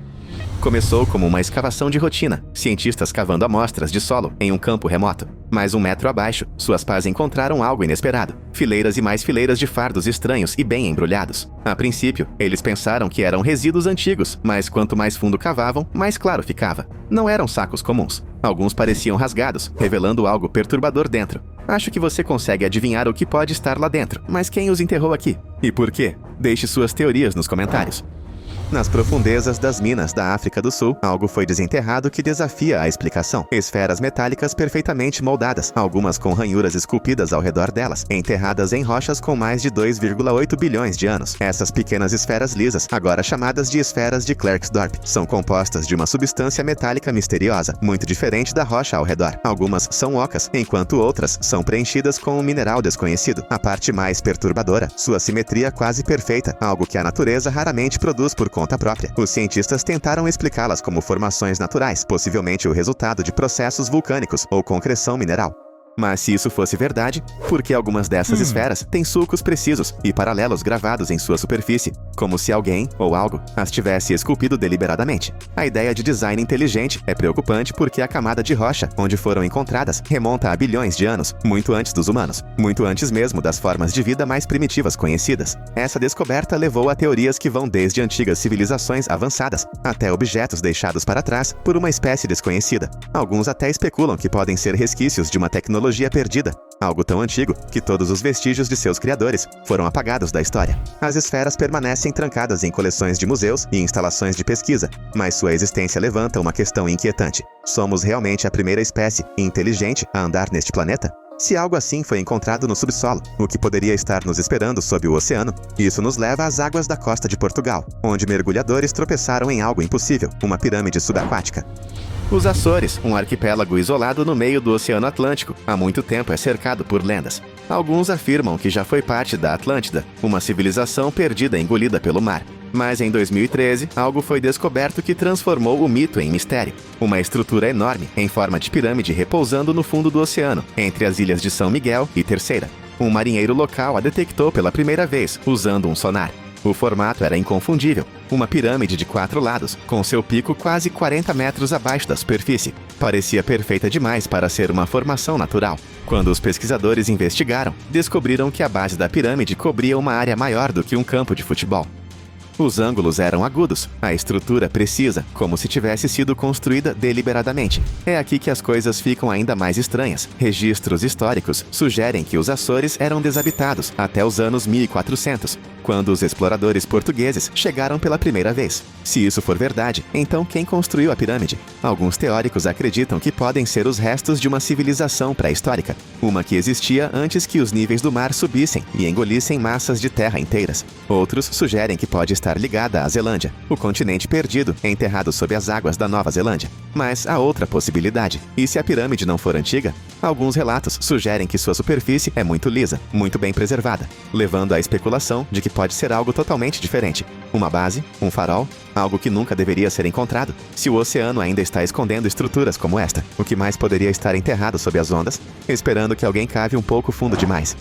Speaker 1: Começou como uma escavação de rotina, cientistas cavando amostras de solo em um campo remoto. Mais 1 metro abaixo, suas pás encontraram algo inesperado. Fileiras e mais fileiras de fardos estranhos e bem embrulhados. A princípio, eles pensaram que eram resíduos antigos, mas quanto mais fundo cavavam, mais claro ficava. Não eram sacos comuns. Alguns pareciam rasgados, revelando algo perturbador dentro. Acho que você consegue adivinhar o que pode estar lá dentro, mas quem os enterrou aqui? E por quê? Deixe suas teorias nos comentários. Nas profundezas das minas da África do Sul, algo foi desenterrado que desafia a explicação. Esferas metálicas perfeitamente moldadas, algumas com ranhuras esculpidas ao redor delas, enterradas em rochas com mais de 2,8 bilhões de anos. Essas pequenas esferas lisas, agora chamadas de esferas de Klerksdorp, são compostas de uma substância metálica misteriosa, muito diferente da rocha ao redor. Algumas são ocas, enquanto outras são preenchidas com um mineral desconhecido. A parte mais perturbadora, sua simetria quase perfeita, algo que a natureza raramente produz por conta própria. Os cientistas tentaram explicá-las como formações naturais, possivelmente o resultado de processos vulcânicos ou concreção mineral. Mas se isso fosse verdade, por que algumas dessas esferas têm sulcos precisos e paralelos gravados em sua superfície, como se alguém, ou algo, as tivesse esculpido deliberadamente? A ideia de design inteligente é preocupante porque a camada de rocha, onde foram encontradas, remonta a bilhões de anos, muito antes dos humanos, muito antes mesmo das formas de vida mais primitivas conhecidas. Essa descoberta levou a teorias que vão desde antigas civilizações avançadas, até objetos deixados para trás por uma espécie desconhecida. Alguns até especulam que podem ser resquícios de uma tecnologia perdida, algo tão antigo que todos os vestígios de seus criadores foram apagados da história. As esferas permanecem trancadas em coleções de museus e instalações de pesquisa, mas sua existência levanta uma questão inquietante. Somos realmente a primeira espécie inteligente a andar neste planeta? Se algo assim foi encontrado no subsolo, o que poderia estar nos esperando sob o oceano? Isso nos leva às águas da costa de Portugal, onde mergulhadores tropeçaram em algo impossível, uma pirâmide subaquática. Os Açores, um arquipélago isolado no meio do Oceano Atlântico, há muito tempo é cercado por lendas. Alguns afirmam que já foi parte da Atlântida, uma civilização perdida e engolida pelo mar. Mas em 2013, algo foi descoberto que transformou o mito em mistério. Uma estrutura enorme, em forma de pirâmide repousando no fundo do oceano, entre as ilhas de São Miguel e Terceira. Um marinheiro local a detectou pela primeira vez, usando um sonar. O formato era inconfundível, uma pirâmide de 4 lados, com seu pico quase 40 metros abaixo da superfície. Parecia perfeita demais para ser uma formação natural. Quando os pesquisadores investigaram, descobriram que a base da pirâmide cobria uma área maior do que um campo de futebol. Os ângulos eram agudos, a estrutura precisa, como se tivesse sido construída deliberadamente. É aqui que as coisas ficam ainda mais estranhas. Registros históricos sugerem que os Açores eram desabitados até os anos 1400, quando os exploradores portugueses chegaram pela primeira vez. Se isso for verdade, então quem construiu a pirâmide? Alguns teóricos acreditam que podem ser os restos de uma civilização pré-histórica, uma que existia antes que os níveis do mar subissem e engolissem massas de terra inteiras. Outros sugerem que pode estar ligada à Zelândia, o continente perdido, enterrado sob as águas da Nova Zelândia. Mas há outra possibilidade. E se a pirâmide não for antiga? Alguns relatos sugerem que sua superfície é muito lisa, muito bem preservada, levando à especulação de que pode ser algo totalmente diferente. Uma base, um farol, algo que nunca deveria ser encontrado. Se o oceano ainda está escondendo estruturas como esta, o que mais poderia estar enterrado sob as ondas, esperando que alguém cave um pouco fundo demais?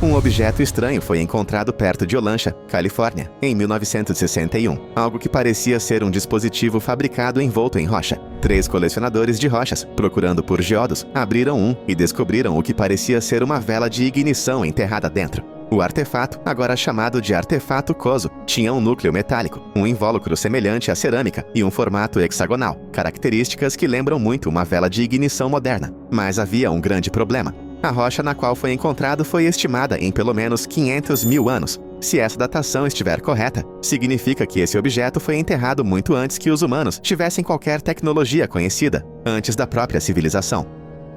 Speaker 1: Um objeto estranho foi encontrado perto de Olancha, Califórnia, em 1961, algo que parecia ser um dispositivo fabricado envolto em rocha. 3 colecionadores de rochas, procurando por geodos, abriram um e descobriram o que parecia ser uma vela de ignição enterrada dentro. O artefato, agora chamado de artefato Kozo, tinha um núcleo metálico, um invólucro semelhante à cerâmica e um formato hexagonal, características que lembram muito uma vela de ignição moderna. Mas havia um grande problema. A rocha na qual foi encontrado foi estimada em pelo menos 500 mil anos. Se essa datação estiver correta, significa que esse objeto foi enterrado muito antes que os humanos tivessem qualquer tecnologia conhecida, antes da própria civilização.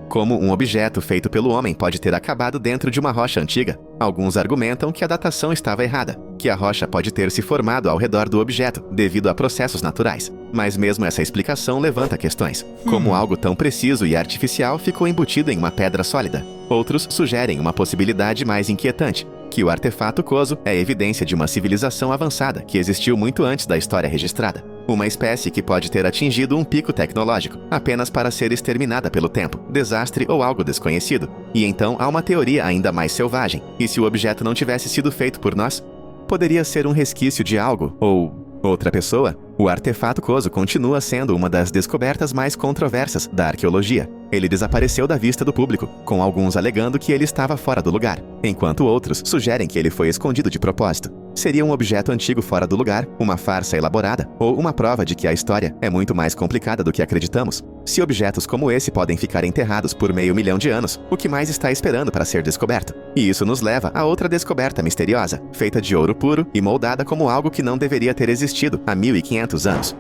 Speaker 1: Como um objeto feito pelo homem pode ter acabado dentro de uma rocha antiga? Alguns argumentam que a datação estava errada, que a rocha pode ter se formado ao redor do objeto, devido a processos naturais. Mas mesmo essa explicação levanta questões. Como algo tão preciso e artificial ficou embutido em uma pedra sólida? Outros sugerem uma possibilidade mais inquietante, que o artefato Kozo é evidência de uma civilização avançada que existiu muito antes da história registrada. Uma espécie que pode ter atingido um pico tecnológico, apenas para ser exterminada pelo tempo, desastre ou algo desconhecido. E então há uma teoria ainda mais selvagem. E se o objeto não tivesse sido feito por nós? Poderia ser um resquício de algo, ou outra pessoa? O artefato Kozo continua sendo uma das descobertas mais controversas da arqueologia. Ele desapareceu da vista do público, com alguns alegando que ele estava fora do lugar, enquanto outros sugerem que ele foi escondido de propósito. Seria um objeto antigo fora do lugar, uma farsa elaborada, ou uma prova de que a história é muito mais complicada do que acreditamos? Se objetos como esse podem ficar enterrados por meio milhão de anos, o que mais está esperando para ser descoberto? E isso nos leva a outra descoberta misteriosa, feita de ouro puro e moldada como algo que não deveria ter existido há 1500 anos.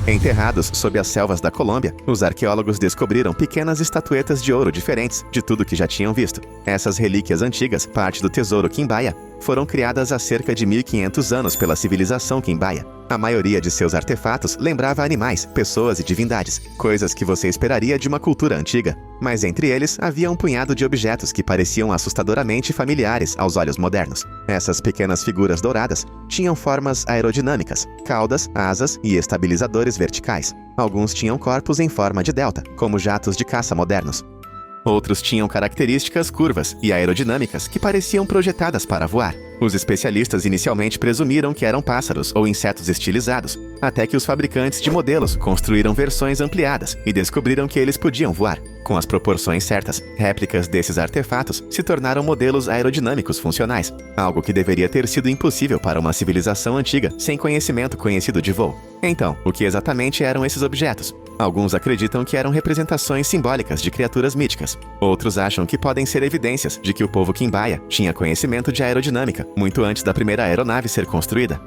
Speaker 1: Enterrados sob as selvas da Colômbia, os arqueólogos descobriram pequenas estatuetas de ouro diferentes de tudo que já tinham visto. Essas relíquias antigas, parte do tesouro Quimbaya, foram criadas há cerca de 1500 anos pela civilização Quimbaya. A maioria de seus artefatos lembrava animais, pessoas e divindades, coisas que você esperaria de uma cultura antiga. Mas entre eles havia um punhado de objetos que pareciam assustadoramente familiares aos olhos modernos. Essas pequenas figuras douradas tinham formas aerodinâmicas, caudas, asas e estabilizadores verticais. Alguns tinham corpos em forma de delta, como jatos de caça modernos. Outros tinham características curvas e aerodinâmicas que pareciam projetadas para voar. Os especialistas inicialmente presumiram que eram pássaros ou insetos estilizados, até que os fabricantes de modelos construíram versões ampliadas e descobriram que eles podiam voar. Com as proporções certas, réplicas desses artefatos se tornaram modelos aerodinâmicos funcionais, algo que deveria ter sido impossível para uma civilização antiga sem conhecimento conhecido de voo. Então, o que exatamente eram esses objetos? Alguns acreditam que eram representações simbólicas de criaturas míticas. Outros acham que podem ser evidências de que o povo Quimbaya tinha conhecimento de aerodinâmica muito antes da primeira aeronave ser construída.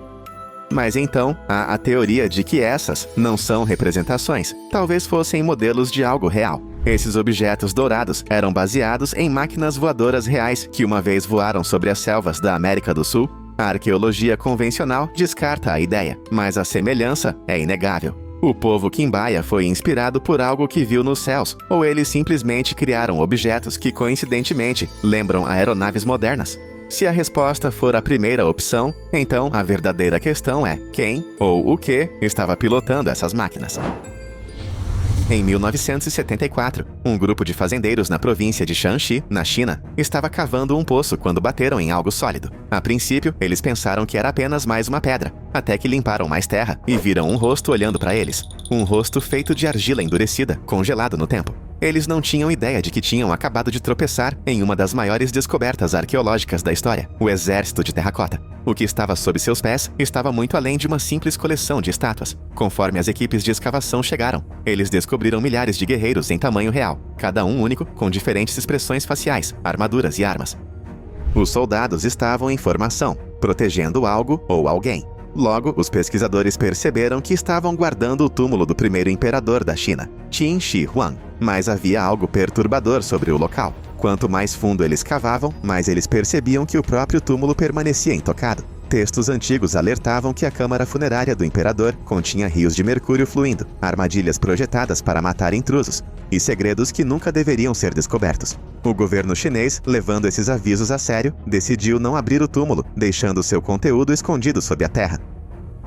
Speaker 1: Mas então, há a teoria de que essas não são representações, talvez fossem modelos de algo real. Esses objetos dourados eram baseados em máquinas voadoras reais que uma vez voaram sobre as selvas da América do Sul. A arqueologia convencional descarta a ideia, mas a semelhança é inegável. O povo Quimbaya foi inspirado por algo que viu nos céus, ou eles simplesmente criaram objetos que coincidentemente lembram aeronaves modernas? Se a resposta for a primeira opção, então a verdadeira questão é quem ou o que estava pilotando essas máquinas. Em 1974, um grupo de fazendeiros na província de Shanxi, na China, estava cavando um poço quando bateram em algo sólido. A princípio, eles pensaram que era apenas mais uma pedra, até que limparam mais terra e viram um rosto olhando para eles. Um rosto feito de argila endurecida, congelado no tempo. Eles não tinham ideia de que tinham acabado de tropeçar em uma das maiores descobertas arqueológicas da história, o Exército de Terracota. O que estava sob seus pés estava muito além de uma simples coleção de estátuas. Conforme as equipes de escavação chegaram, eles descobriram milhares de guerreiros em tamanho real, cada um único, com diferentes expressões faciais, armaduras e armas. Os soldados estavam em formação, protegendo algo ou alguém. Logo, os pesquisadores perceberam que estavam guardando o túmulo do primeiro imperador da China, Qin Shi Huang. Mas havia algo perturbador sobre o local. Quanto mais fundo eles cavavam, mais eles percebiam que o próprio túmulo permanecia intocado. Textos antigos alertavam que a câmara funerária do imperador continha rios de mercúrio fluindo, armadilhas projetadas para matar intrusos, e segredos que nunca deveriam ser descobertos. O governo chinês, levando esses avisos a sério, decidiu não abrir o túmulo, deixando seu conteúdo escondido sob a terra.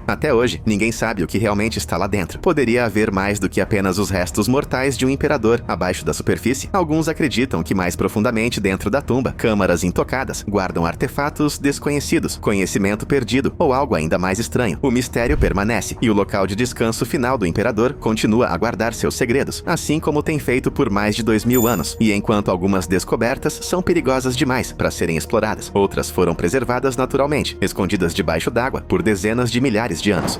Speaker 1: Até hoje, ninguém sabe o que realmente está lá dentro. Poderia haver mais do que apenas os restos mortais de um imperador abaixo da superfície. Alguns acreditam que mais profundamente dentro da tumba, câmaras intocadas guardam artefatos desconhecidos, conhecimento perdido ou algo ainda mais estranho. O mistério permanece e o local de descanso final do imperador continua a guardar seus segredos, assim como tem feito por mais de 2000 anos. E enquanto algumas descobertas são perigosas demais para serem exploradas, outras foram preservadas naturalmente, escondidas debaixo d'água por dezenas de milhares de anos.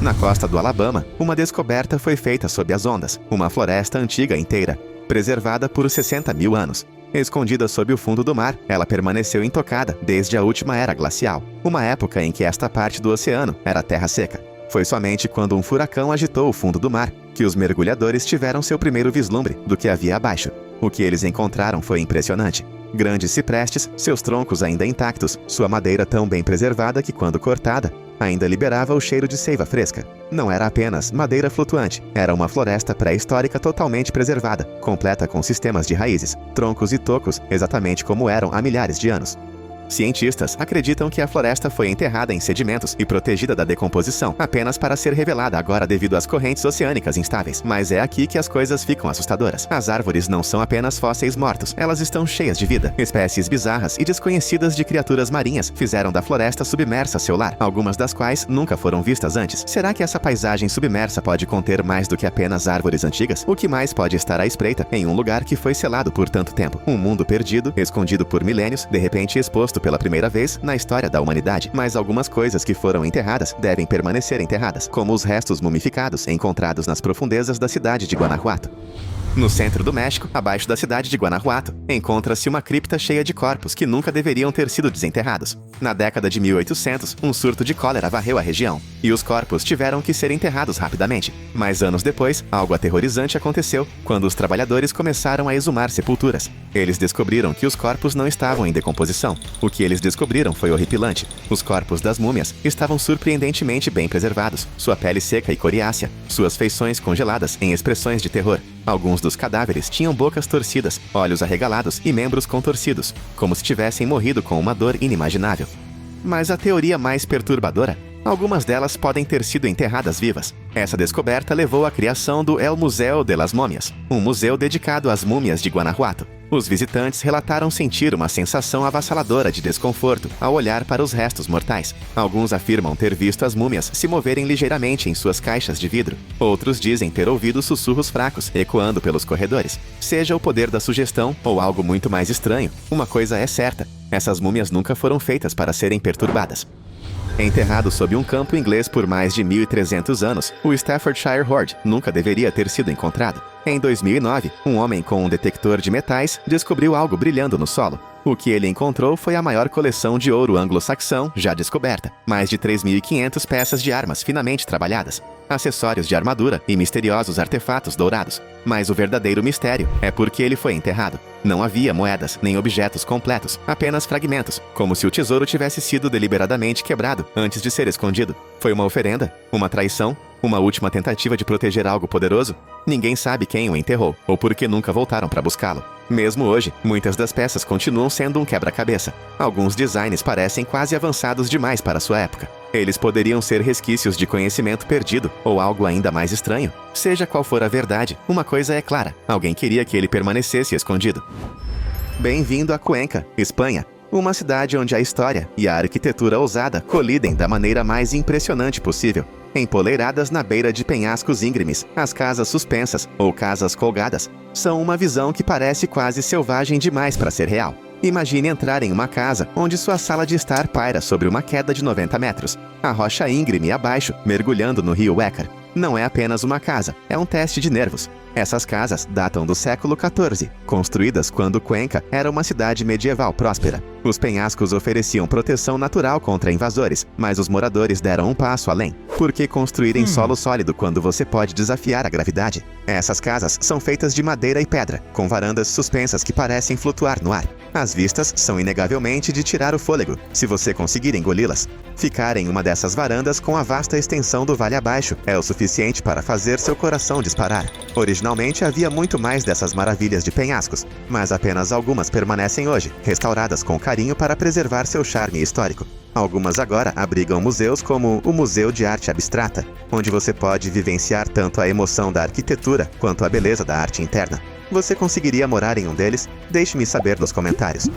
Speaker 1: Na costa do Alabama, uma descoberta foi feita sob as ondas, uma floresta antiga inteira, preservada por 60 mil anos. Escondida sob o fundo do mar, ela permaneceu intocada desde a última era glacial, uma época em que esta parte do oceano era terra seca. Foi somente quando um furacão agitou o fundo do mar que os mergulhadores tiveram seu primeiro vislumbre do que havia abaixo. O que eles encontraram foi impressionante. Grandes ciprestes, seus troncos ainda intactos, sua madeira tão bem preservada que, quando cortada, ainda liberava o cheiro de seiva fresca. Não era apenas madeira flutuante, era uma floresta pré-histórica totalmente preservada, completa com sistemas de raízes, troncos e tocos, exatamente como eram há milhares de anos. Cientistas acreditam que a floresta foi enterrada em sedimentos e protegida da decomposição, apenas para ser revelada agora devido às correntes oceânicas instáveis. Mas é aqui que as coisas ficam assustadoras. As árvores não são apenas fósseis mortos, elas estão cheias de vida. Espécies bizarras e desconhecidas de criaturas marinhas fizeram da floresta submersa seu lar, algumas das quais nunca foram vistas antes. Será que essa paisagem submersa pode conter mais do que apenas árvores antigas? O que mais pode estar à espreita em um lugar que foi selado por tanto tempo? Um mundo perdido, escondido por milênios, de repente exposto pela primeira vez na história da humanidade. Mas algumas coisas que foram enterradas devem permanecer enterradas, como os restos mumificados encontrados nas profundezas da cidade de Guanajuato. No centro do México, abaixo da cidade de Guanajuato, encontra-se uma cripta cheia de corpos que nunca deveriam ter sido desenterrados. Na década de 1800, um surto de cólera varreu a região, e os corpos tiveram que ser enterrados rapidamente. Mas anos depois, algo aterrorizante aconteceu quando os trabalhadores começaram a exumar sepulturas. Eles descobriram que os corpos não estavam em decomposição. O que eles descobriram foi horripilante. Os corpos das múmias estavam surpreendentemente bem preservados, sua pele seca e coriácea, suas feições congeladas em expressões de terror. Alguns dos cadáveres tinham bocas torcidas, olhos arregalados e membros contorcidos, como se tivessem morrido com uma dor inimaginável. Mas a teoria mais perturbadora? Algumas delas podem ter sido enterradas vivas. Essa descoberta levou à criação do El Museo de las Momias, um museu dedicado às múmias de Guanajuato. Os visitantes relataram sentir uma sensação avassaladora de desconforto ao olhar para os restos mortais. Alguns afirmam ter visto as múmias se moverem ligeiramente em suas caixas de vidro. Outros dizem ter ouvido sussurros fracos ecoando pelos corredores. Seja o poder da sugestão ou algo muito mais estranho, uma coisa é certa: essas múmias nunca foram feitas para serem perturbadas. Enterrado sob um campo inglês por mais de 1.300 anos, o Staffordshire Hoard nunca deveria ter sido encontrado. Em 2009, um homem com um detector de metais descobriu algo brilhando no solo. O que ele encontrou foi a maior coleção de ouro anglo-saxão já descoberta, mais de 3.500 peças de armas finamente trabalhadas, acessórios de armadura e misteriosos artefatos dourados. Mas o verdadeiro mistério é por que ele foi enterrado. Não havia moedas nem objetos completos, apenas fragmentos, como se o tesouro tivesse sido deliberadamente quebrado antes de ser escondido. Foi uma oferenda? Uma traição? Uma última tentativa de proteger algo poderoso? Ninguém sabe quem o enterrou, ou por que nunca voltaram para buscá-lo. Mesmo hoje, muitas das peças continuam sendo um quebra-cabeça. Alguns designs parecem quase avançados demais para sua época. Eles poderiam ser resquícios de conhecimento perdido, ou algo ainda mais estranho. Seja qual for a verdade, uma coisa é clara: alguém queria que ele permanecesse escondido. Bem-vindo a Cuenca, Espanha. Uma cidade onde a história e a arquitetura ousada colidem da maneira mais impressionante possível. Empoleiradas na beira de penhascos íngremes, as casas suspensas, ou casas colgadas, são uma visão que parece quase selvagem demais para ser real. Imagine entrar em uma casa onde sua sala de estar paira sobre uma queda de 90 metros. A rocha íngreme abaixo, mergulhando no rio Wecker. Não é apenas uma casa, é um teste de nervos. Essas casas datam do século XIV, construídas quando Cuenca era uma cidade medieval próspera. Os penhascos ofereciam proteção natural contra invasores, mas os moradores deram um passo além. Por que construir em solo sólido quando você pode desafiar a gravidade? Essas casas são feitas de madeira e pedra, com varandas suspensas que parecem flutuar no ar. As vistas são inegavelmente de tirar o fôlego, se você conseguir engoli-las. Ficar em uma dessas varandas com a vasta extensão do vale abaixo é o suficiente para fazer seu coração disparar. Originalmente havia muito mais dessas maravilhas de penhascos, mas apenas algumas permanecem hoje, restauradas com carinho para preservar seu charme histórico. Algumas agora abrigam museus como o Museu de Arte Abstrata, onde você pode vivenciar tanto a emoção da arquitetura quanto a beleza da arte interna. Você conseguiria morar em um deles? Deixe-me saber nos comentários.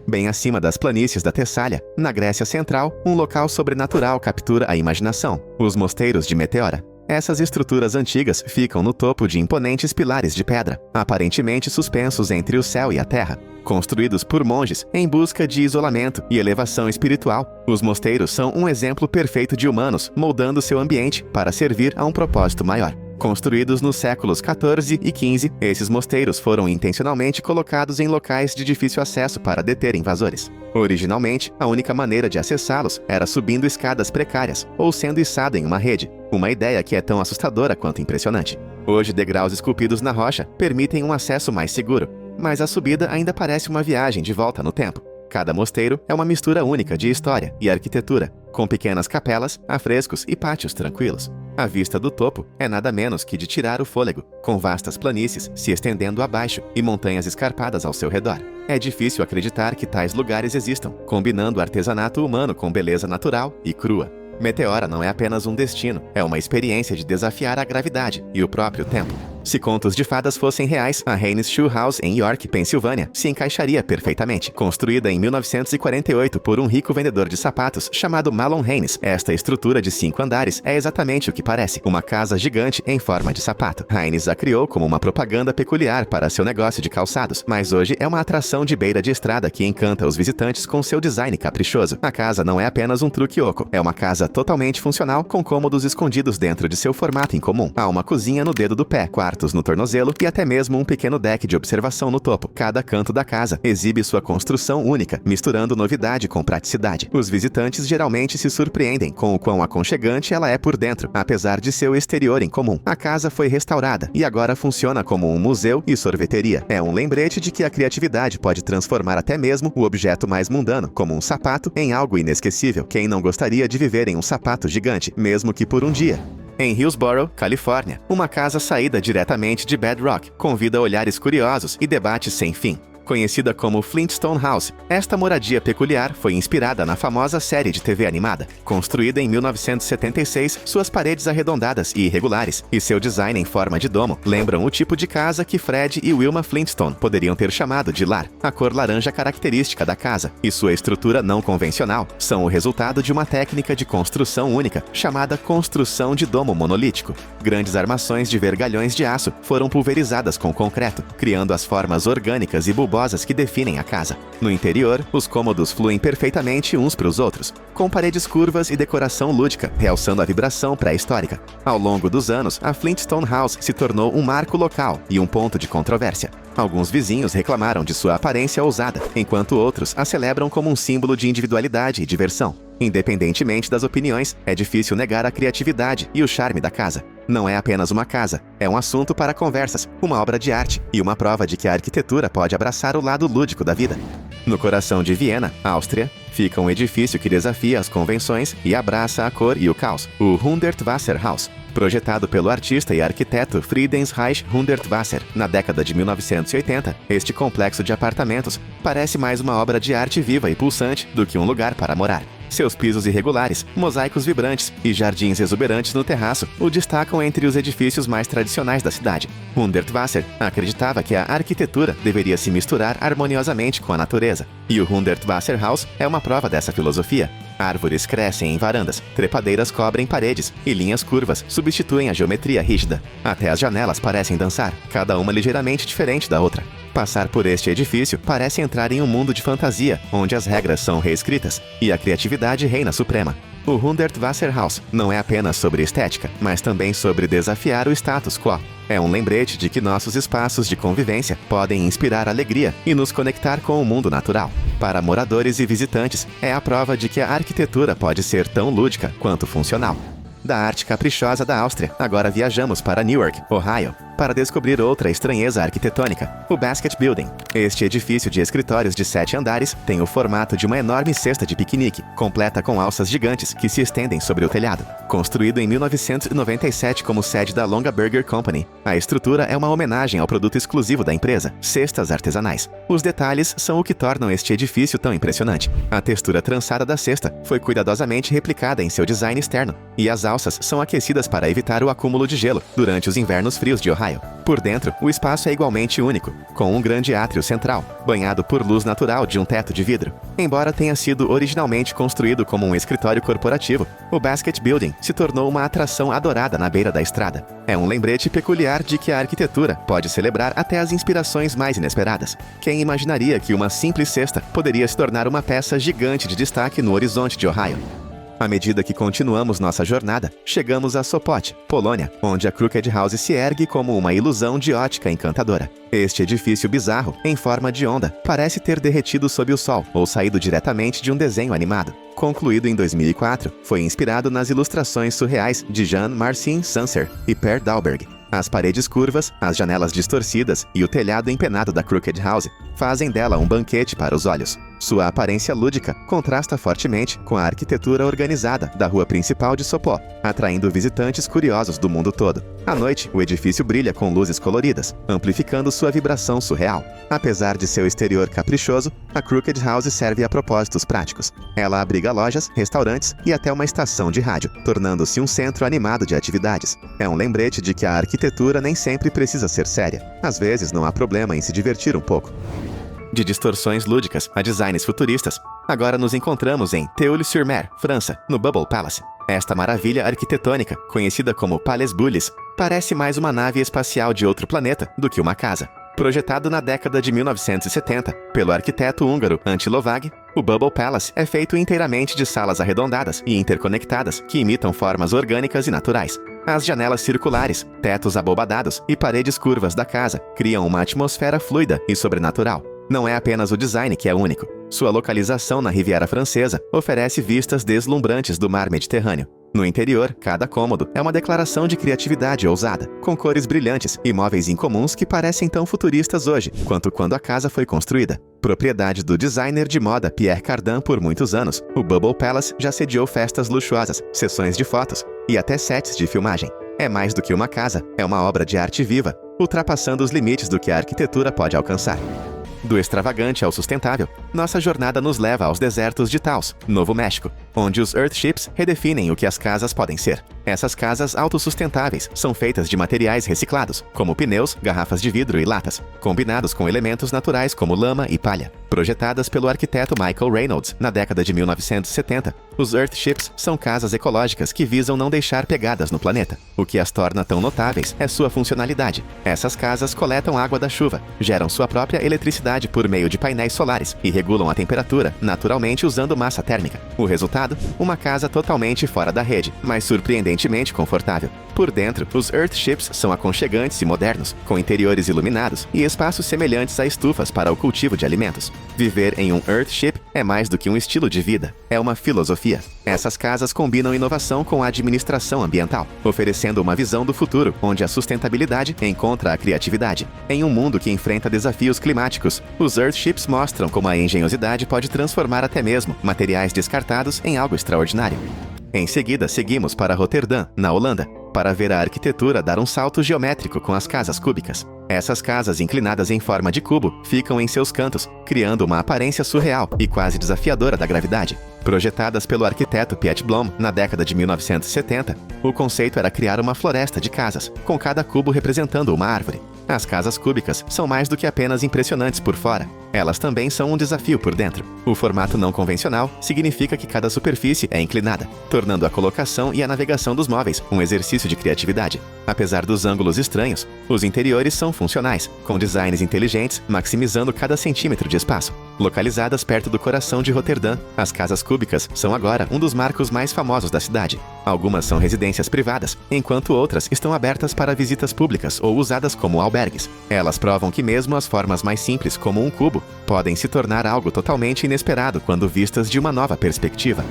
Speaker 1: Bem acima das planícies da Tessália, na Grécia Central, um local sobrenatural captura a imaginação: os mosteiros de Meteora. Essas estruturas antigas ficam no topo de imponentes pilares de pedra, aparentemente suspensos entre o céu e a terra. Construídos por monges em busca de isolamento e elevação espiritual, os mosteiros são um exemplo perfeito de humanos moldando seu ambiente para servir a um propósito maior. Construídos nos séculos XIV e XV, esses mosteiros foram intencionalmente colocados em locais de difícil acesso para deter invasores. Originalmente, a única maneira de acessá-los era subindo escadas precárias ou sendo içado em uma rede, uma ideia que é tão assustadora quanto impressionante. Hoje, degraus esculpidos na rocha permitem um acesso mais seguro, mas a subida ainda parece uma viagem de volta no tempo. Cada mosteiro é uma mistura única de história e arquitetura, com pequenas capelas, afrescos e pátios tranquilos. A vista do topo é nada menos que de tirar o fôlego, com vastas planícies se estendendo abaixo e montanhas escarpadas ao seu redor. É difícil acreditar que tais lugares existam, combinando artesanato humano com beleza natural e crua. Meteora não é apenas um destino, é uma experiência de desafiar a gravidade e o próprio tempo. Se contos de fadas fossem reais, a Haynes Shoe House em York, Pensilvânia, se encaixaria perfeitamente. Construída em 1948 por um rico vendedor de sapatos chamado Malon Haynes, esta estrutura de 5 andares é exatamente o que parece: uma casa gigante em forma de sapato. Haynes a criou como uma propaganda peculiar para seu negócio de calçados, mas hoje é uma atração de beira de estrada que encanta os visitantes com seu design caprichoso. A casa não é apenas um truque oco, é uma casa totalmente funcional, com cômodos escondidos dentro de seu formato incomum. Há uma cozinha no dedo do pé, quartos no tornozelo e até mesmo um pequeno deck de observação no topo. Cada canto da casa exibe sua construção única, misturando novidade com praticidade. Os visitantes geralmente se surpreendem com o quão aconchegante ela é por dentro, apesar de seu exterior incomum. A casa foi restaurada e agora funciona como um museu e sorveteria. É um lembrete de que a criatividade pode transformar até mesmo o objeto mais mundano, como um sapato, em algo inesquecível. Quem não gostaria de viver em um sapato gigante, mesmo que por um dia? Em Hillsborough, Califórnia, uma casa saída diretamente de Bedrock convida olhares curiosos e debates sem fim. Conhecida como Flintstone House, esta moradia peculiar foi inspirada na famosa série de TV animada. Construída em 1976, suas paredes arredondadas e irregulares e seu design em forma de domo lembram o tipo de casa que Fred e Wilma Flintstone poderiam ter chamado de lar. A cor laranja característica da casa e sua estrutura não convencional são o resultado de uma técnica de construção única chamada construção de domo monolítico. Grandes armações de vergalhões de aço foram pulverizadas com concreto, criando as formas orgânicas e bulbosas que definem a casa. No interior, os cômodos fluem perfeitamente uns para os outros, com paredes curvas e decoração lúdica, realçando a vibração pré-histórica. Ao longo dos anos, a Flintstone House se tornou um marco local e um ponto de controvérsia. Alguns vizinhos reclamaram de sua aparência ousada, enquanto outros a celebram como um símbolo de individualidade e diversão. Independentemente das opiniões, é difícil negar a criatividade e o charme da casa. Não é apenas uma casa, é um assunto para conversas, uma obra de arte e uma prova de que a arquitetura pode abraçar o lado lúdico da vida. No coração de Viena, Áustria, fica um edifício que desafia as convenções e abraça a cor e o caos, o Hundertwasserhaus. Projetado pelo artista e arquiteto Friedensreich Hundertwasser na década de 1980, este complexo de apartamentos parece mais uma obra de arte viva e pulsante do que um lugar para morar. Seus pisos irregulares, mosaicos vibrantes e jardins exuberantes no terraço o destacam entre os edifícios mais tradicionais da cidade. Hundertwasser acreditava que a arquitetura deveria se misturar harmoniosamente com a natureza, e o Hundertwasserhaus é uma prova dessa filosofia. Árvores crescem em varandas, trepadeiras cobrem paredes e linhas curvas substituem a geometria rígida. Até as janelas parecem dançar, cada uma ligeiramente diferente da outra. Passar por este edifício parece entrar em um mundo de fantasia, onde as regras são reescritas e a criatividade reina suprema. O Hundertwasserhaus não é apenas sobre estética, mas também sobre desafiar o status quo. É um lembrete de que nossos espaços de convivência podem inspirar alegria e nos conectar com o mundo natural. Para moradores e visitantes, é a prova de que a arquitetura pode ser tão lúdica quanto funcional. Da arte caprichosa da Áustria, agora viajamos para Newark, Ohio. para descobrir outra estranheza arquitetônica, o Basket Building. Este edifício de escritórios de 7 andares tem o formato de uma enorme cesta de piquenique, completa com alças gigantes que se estendem sobre o telhado. Construído em 1997 como sede da Longa Burger Company, a estrutura é uma homenagem ao produto exclusivo da empresa, cestas artesanais. Os detalhes são o que tornam este edifício tão impressionante. A textura trançada da cesta foi cuidadosamente replicada em seu design externo, e as alças são aquecidas para evitar o acúmulo de gelo durante os invernos frios de Ohio. Por dentro, o espaço é igualmente único, com um grande átrio central, banhado por luz natural de um teto de vidro. Embora tenha sido originalmente construído como um escritório corporativo, o Basket Building se tornou uma atração adorada na beira da estrada. É um lembrete peculiar de que a arquitetura pode celebrar até as inspirações mais inesperadas. Quem imaginaria que uma simples cesta poderia se tornar uma peça gigante de destaque no horizonte de Ohio? À medida que continuamos nossa jornada, chegamos a Sopot, Polônia, onde a Crooked House se ergue como uma ilusão de ótica encantadora. Este edifício bizarro, em forma de onda, parece ter derretido sob o sol ou saído diretamente de um desenho animado. Concluído em 2004, foi inspirado nas ilustrações surreais de Jean-Marcin Sancer e Per Dalberg. As paredes curvas, as janelas distorcidas e o telhado empenado da Crooked House fazem dela um banquete para os olhos. Sua aparência lúdica contrasta fortemente com a arquitetura organizada da rua principal de Sopot, atraindo visitantes curiosos do mundo todo. À noite, o edifício brilha com luzes coloridas, amplificando sua vibração surreal. Apesar de seu exterior caprichoso, a Crooked House serve a propósitos práticos. Ela abriga lojas, restaurantes e até uma estação de rádio, tornando-se um centro animado de atividades. É um lembrete de que a arquitetura nem sempre precisa ser séria. Às vezes não há problema em se divertir um pouco. De distorções lúdicas a designs futuristas, agora nos encontramos em Théoule-sur-Mer, França, no Bubble Palace. Esta maravilha arquitetônica, conhecida como Palais Bullis, parece mais uma nave espacial de outro planeta do que uma casa. Projetado na década de 1970 pelo arquiteto húngaro Antti Lovag, o Bubble Palace é feito inteiramente de salas arredondadas e interconectadas que imitam formas orgânicas e naturais. As janelas circulares, tetos abobadados e paredes curvas da casa criam uma atmosfera fluida e sobrenatural. Não é apenas o design que é único. Sua localização na Riviera Francesa oferece vistas deslumbrantes do mar Mediterrâneo. No interior, cada cômodo é uma declaração de criatividade ousada, com cores brilhantes e móveis incomuns que parecem tão futuristas hoje quanto quando a casa foi construída. Propriedade do designer de moda Pierre Cardin por muitos anos, o Bubble Palace já sediou festas luxuosas, sessões de fotos e até sets de filmagem. É mais do que uma casa, é uma obra de arte viva, ultrapassando os limites do que a arquitetura pode alcançar. Do extravagante ao sustentável, nossa jornada nos leva aos desertos de Taos, Novo México, onde os Earthships redefinem o que as casas podem ser. Essas casas autossustentáveis são feitas de materiais reciclados, como pneus, garrafas de vidro e latas, combinados com elementos naturais como lama e palha. Projetadas pelo arquiteto Michael Reynolds na década de 1970, os Earthships são casas ecológicas que visam não deixar pegadas no planeta. O que as torna tão notáveis é sua funcionalidade. Essas casas coletam água da chuva, geram sua própria eletricidade por meio de painéis solares e regulam a temperatura, naturalmente usando massa térmica. O resultado? Uma casa totalmente fora da rede, mas surpreendentemente confortável. Por dentro, os Earthships são aconchegantes e modernos, com interiores iluminados e espaços semelhantes a estufas para o cultivo de alimentos. Viver em um Earthship é mais do que um estilo de vida, é uma filosofia. Essas casas combinam inovação com a administração ambiental, oferecendo uma visão do futuro onde a sustentabilidade encontra a criatividade. Em um mundo que enfrenta desafios climáticos, os Earthships mostram como a engenhosidade pode transformar até mesmo materiais descartados em algo extraordinário. Em seguida, seguimos para Roterdã, na Holanda, para ver a arquitetura dar um salto geométrico com as casas cúbicas. Essas casas inclinadas em forma de cubo ficam em seus cantos, criando uma aparência surreal e quase desafiadora da gravidade. Projetadas pelo arquiteto Piet Blom na década de 1970, o conceito era criar uma floresta de casas, com cada cubo representando uma árvore. As casas cúbicas são mais do que apenas impressionantes por fora. Elas também são um desafio por dentro. O formato não convencional significa que cada superfície é inclinada, tornando a colocação e a navegação dos móveis um exercício de criatividade. Apesar dos ângulos estranhos, os interiores são funcionais, com designs inteligentes maximizando cada centímetro de espaço. Localizadas perto do coração de Roterdã, as casas cúbicas são agora um dos marcos mais famosos da cidade. Algumas são residências privadas, enquanto outras estão abertas para visitas públicas ou usadas como albergues. Elas provam que mesmo as formas mais simples, como um cubo, podem se tornar algo totalmente inesperado quando vistas de uma nova perspectiva.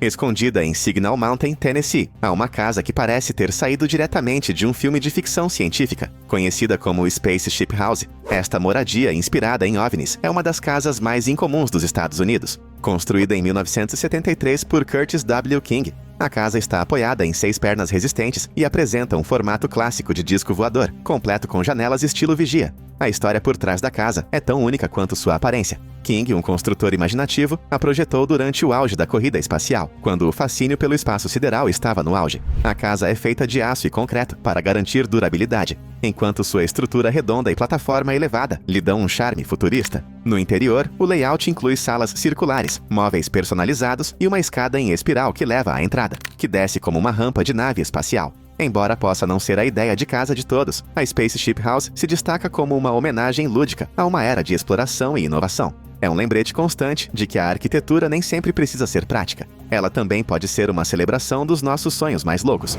Speaker 1: Escondida em Signal Mountain, Tennessee, há uma casa que parece ter saído diretamente de um filme de ficção científica, conhecida como Spaceship House. Esta moradia, inspirada em OVNIs, é uma das casas mais incomuns dos Estados Unidos. Construída em 1973 por Curtis W. King, a casa está apoiada em 6 pernas resistentes e apresenta um formato clássico de disco voador, completo com janelas estilo vigia. A história por trás da casa é tão única quanto sua aparência. King, um construtor imaginativo, a projetou durante o auge da corrida espacial, quando o fascínio pelo espaço sideral estava no auge. A casa é feita de aço e concreto para garantir durabilidade, enquanto sua estrutura redonda e plataforma elevada lhe dão um charme futurista. No interior, o layout inclui salas circulares, móveis personalizados e uma escada em espiral que leva à entrada, que desce como uma rampa de nave espacial. Embora possa não ser a ideia de casa de todos, a Spaceship House se destaca como uma homenagem lúdica a uma era de exploração e inovação. É um lembrete constante de que a arquitetura nem sempre precisa ser prática. Ela também pode ser uma celebração dos nossos sonhos mais loucos.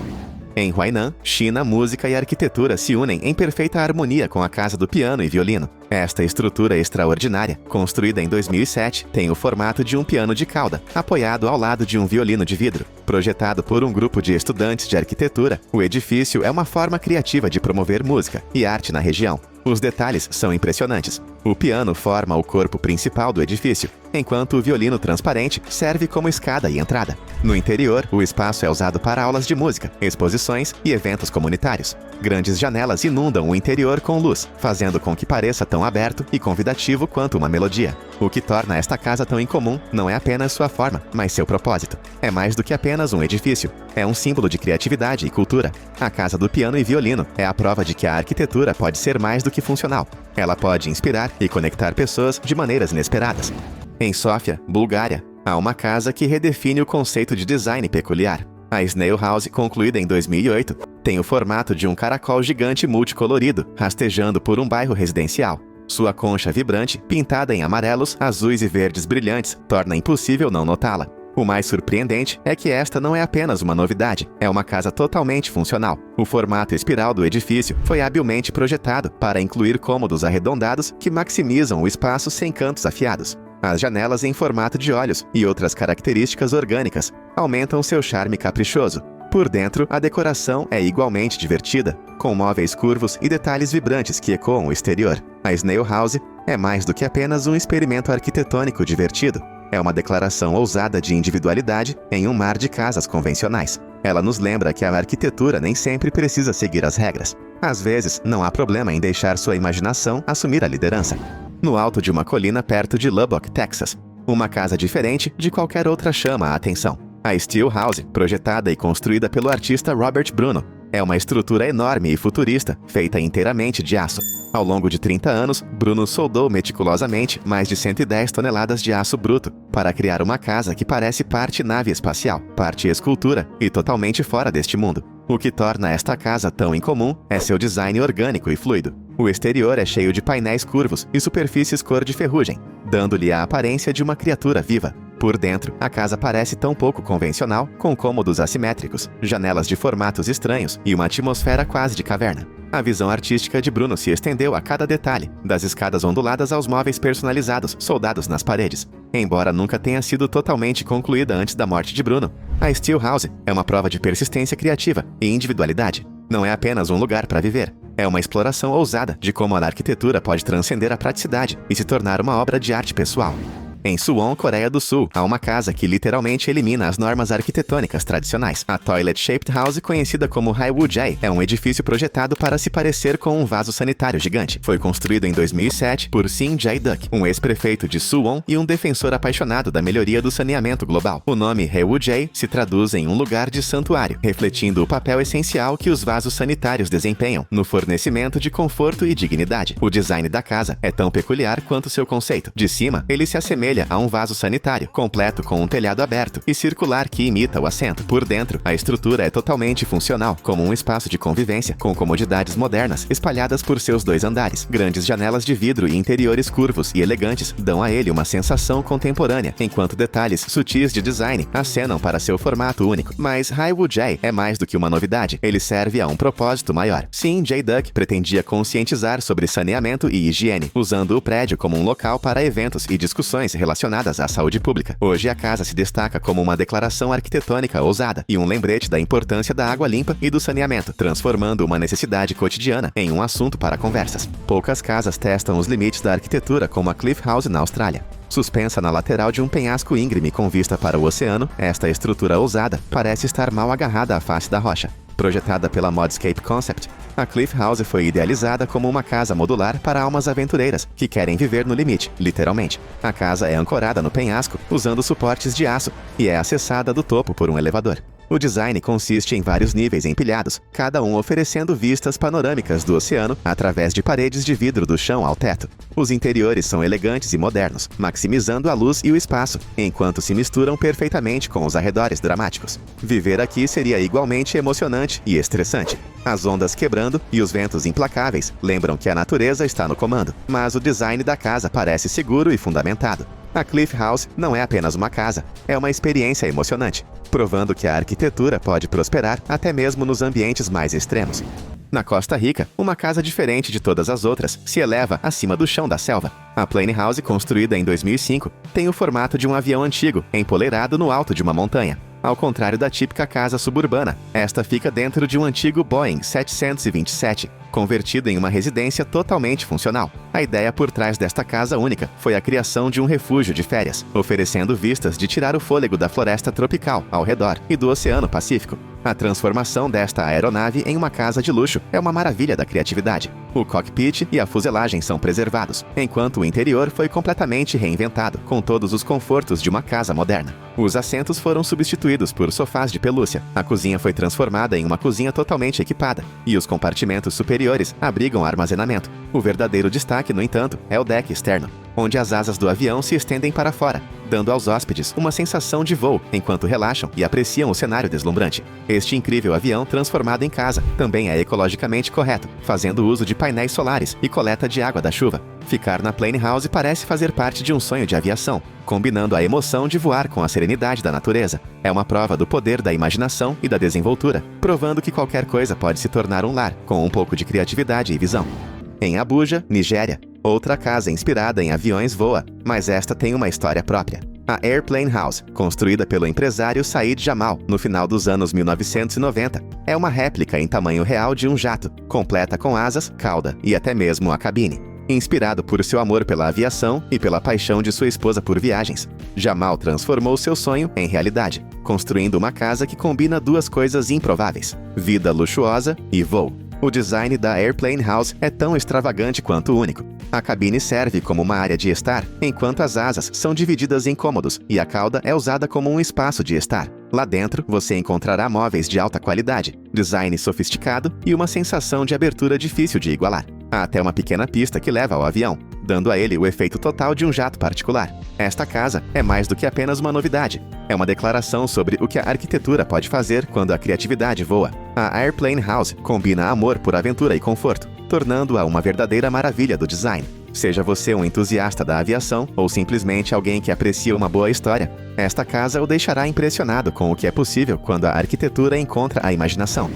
Speaker 1: Em Huainan, China, música e arquitetura se unem em perfeita harmonia com a Casa do Piano e Violino. Esta estrutura extraordinária, construída em 2007, tem o formato de um piano de cauda, apoiado ao lado de um violino de vidro. Projetado por um grupo de estudantes de arquitetura, o edifício é uma forma criativa de promover música e arte na região. Os detalhes são impressionantes. O piano forma o corpo principal do edifício, enquanto o violino transparente serve como escada e entrada. No interior, o espaço é usado para aulas de música, exposições e eventos comunitários. Grandes janelas inundam o interior com luz, fazendo com que pareça tão aberto e convidativo quanto uma melodia. O que torna esta casa tão incomum não é apenas sua forma, mas seu propósito. É mais do que apenas um edifício. É um símbolo de criatividade e cultura. A Casa do Piano e Violino é a prova de que a arquitetura pode ser mais do que funcional. Ela pode inspirar e conectar pessoas de maneiras inesperadas. Em Sófia, Bulgária, há uma casa que redefine o conceito de design peculiar. A Snail House, concluída em 2008, tem o formato de um caracol gigante multicolorido, rastejando por um bairro residencial. Sua concha vibrante, pintada em amarelos, azuis e verdes brilhantes, torna impossível não notá-la. O mais surpreendente é que esta não é apenas uma novidade, é uma casa totalmente funcional. O formato espiral do edifício foi habilmente projetado para incluir cômodos arredondados que maximizam o espaço sem cantos afiados. As janelas em formato de olhos e outras características orgânicas aumentam seu charme caprichoso. Por dentro, a decoração é igualmente divertida, com móveis curvos e detalhes vibrantes que ecoam o exterior. A Snail House é mais do que apenas um experimento arquitetônico divertido. É uma declaração ousada de individualidade em um mar de casas convencionais. Ela nos lembra que a arquitetura nem sempre precisa seguir as regras. Às vezes, não há problema em deixar sua imaginação assumir a liderança. No alto de uma colina perto de Lubbock, Texas, uma casa diferente de qualquer outra chama a atenção. A Steel House, projetada e construída pelo artista Robert Bruno, é uma estrutura enorme e futurista, feita inteiramente de aço. Ao longo de 30 anos, Bruno soldou meticulosamente mais de 110 toneladas de aço bruto para criar uma casa que parece parte nave espacial, parte escultura e totalmente fora deste mundo. O que torna esta casa tão incomum é seu design orgânico e fluido. O exterior é cheio de painéis curvos e superfícies cor de ferrugem, dando-lhe a aparência de uma criatura viva. Por dentro, a casa parece tão pouco convencional, com cômodos assimétricos, janelas de formatos estranhos e uma atmosfera quase de caverna. A visão artística de Bruno se estendeu a cada detalhe, das escadas onduladas aos móveis personalizados soldados nas paredes. Embora nunca tenha sido totalmente concluída antes da morte de Bruno, a Steel House é uma prova de persistência criativa e individualidade. Não é apenas um lugar para viver, é uma exploração ousada de como a arquitetura pode transcender a praticidade e se tornar uma obra de arte pessoal. Em Suwon, Coreia do Sul, há uma casa que literalmente elimina as normas arquitetônicas tradicionais. A Toilet Shaped House, conhecida como Haiwoo-jae, é um edifício projetado para se parecer com um vaso sanitário gigante. Foi construído em 2007 por Sim Jae-duk, um ex-prefeito de Suwon e um defensor apaixonado da melhoria do saneamento global. O nome Haiwoo-jae se traduz em um lugar de santuário, refletindo o papel essencial que os vasos sanitários desempenham no fornecimento de conforto e dignidade. O design da casa é tão peculiar quanto seu conceito. De cima, ele se assemelha a um vaso sanitário, completo com um telhado aberto e circular que imita o assento. Por dentro, a estrutura é totalmente funcional, como um espaço de convivência, com comodidades modernas espalhadas por seus 2 andares. Grandes janelas de vidro e interiores curvos e elegantes dão a ele uma sensação contemporânea, enquanto detalhes sutis de design acenam para seu formato único. Mas Haiwoo-jae é mais do que uma novidade, ele serve a um propósito maior. Sim Jae-duk pretendia conscientizar sobre saneamento e higiene, usando o prédio como um local para eventos e discussões relacionadas à saúde pública. Hoje a casa se destaca como uma declaração arquitetônica ousada e um lembrete da importância da água limpa e do saneamento, transformando uma necessidade cotidiana em um assunto para conversas. Poucas casas testam os limites da arquitetura, como a Cliff House na Austrália. Suspensa na lateral de um penhasco íngreme com vista para o oceano, esta estrutura ousada parece estar mal agarrada à face da rocha. Projetada pela Modscape Concept, a Cliff House foi idealizada como uma casa modular para almas aventureiras que querem viver no limite, literalmente. A casa é ancorada no penhasco usando suportes de aço e é acessada do topo por um elevador. O design consiste em vários níveis empilhados, cada um oferecendo vistas panorâmicas do oceano através de paredes de vidro do chão ao teto. Os interiores são elegantes e modernos, maximizando a luz e o espaço, enquanto se misturam perfeitamente com os arredores dramáticos. Viver aqui seria igualmente emocionante e estressante. As ondas quebrando e os ventos implacáveis lembram que a natureza está no comando, mas o design da casa parece seguro e fundamentado. A Cliff House não é apenas uma casa, é uma experiência emocionante, provando que a arquitetura pode prosperar até mesmo nos ambientes mais extremos. Na Costa Rica, uma casa diferente de todas as outras se eleva acima do chão da selva. A Plain House, construída em 2005, tem o formato de um avião antigo, empoleirado no alto de uma montanha. Ao contrário da típica casa suburbana, esta fica dentro de um antigo Boeing 727, convertido em uma residência totalmente funcional. A ideia por trás desta casa única foi a criação de um refúgio de férias, oferecendo vistas de tirar o fôlego da floresta tropical ao redor e do Oceano Pacífico. A transformação desta aeronave em uma casa de luxo é uma maravilha da criatividade. O cockpit e a fuselagem são preservados, enquanto o interior foi completamente reinventado, com todos os confortos de uma casa moderna. Os assentos foram substituídos por sofás de pelúcia, a cozinha foi transformada em uma cozinha totalmente equipada, e os compartimentos superiores abrigam armazenamento. O verdadeiro destaque, no entanto, é o deck externo, onde as asas do avião se estendem para fora, dando aos hóspedes uma sensação de voo enquanto relaxam e apreciam o cenário deslumbrante. Este incrível avião transformado em casa também é ecologicamente correto, fazendo uso de painéis solares e coleta de água da chuva. Ficar na Plain House parece fazer parte de um sonho de aviação, combinando a emoção de voar com a serenidade da natureza. É uma prova do poder da imaginação e da desenvoltura, provando que qualquer coisa pode se tornar um lar, com um pouco de criatividade e visão. Em Abuja, Nigéria, outra casa inspirada em aviões voa, mas esta tem uma história própria. A Airplane House, construída pelo empresário Said Jamal no final dos anos 1990, é uma réplica em tamanho real de um jato, completa com asas, cauda e até mesmo a cabine. Inspirado por seu amor pela aviação e pela paixão de sua esposa por viagens, Jamal transformou seu sonho em realidade, construindo uma casa que combina duas coisas improváveis: vida luxuosa e voo. O design da Airplane House é tão extravagante quanto único. A cabine serve como uma área de estar, enquanto as asas são divididas em cômodos e a cauda é usada como um espaço de estar. Lá dentro, você encontrará móveis de alta qualidade, design sofisticado e uma sensação de abertura difícil de igualar. Há até uma pequena pista que leva ao avião, dando a ele o efeito total de um jato particular. Esta casa é mais do que apenas uma novidade. É uma declaração sobre o que a arquitetura pode fazer quando a criatividade voa. A Airplane House combina amor por aventura e conforto, tornando-a uma verdadeira maravilha do design. Seja você um entusiasta da aviação ou simplesmente alguém que aprecia uma boa história, esta casa o deixará impressionado com o que é possível quando a arquitetura encontra a imaginação.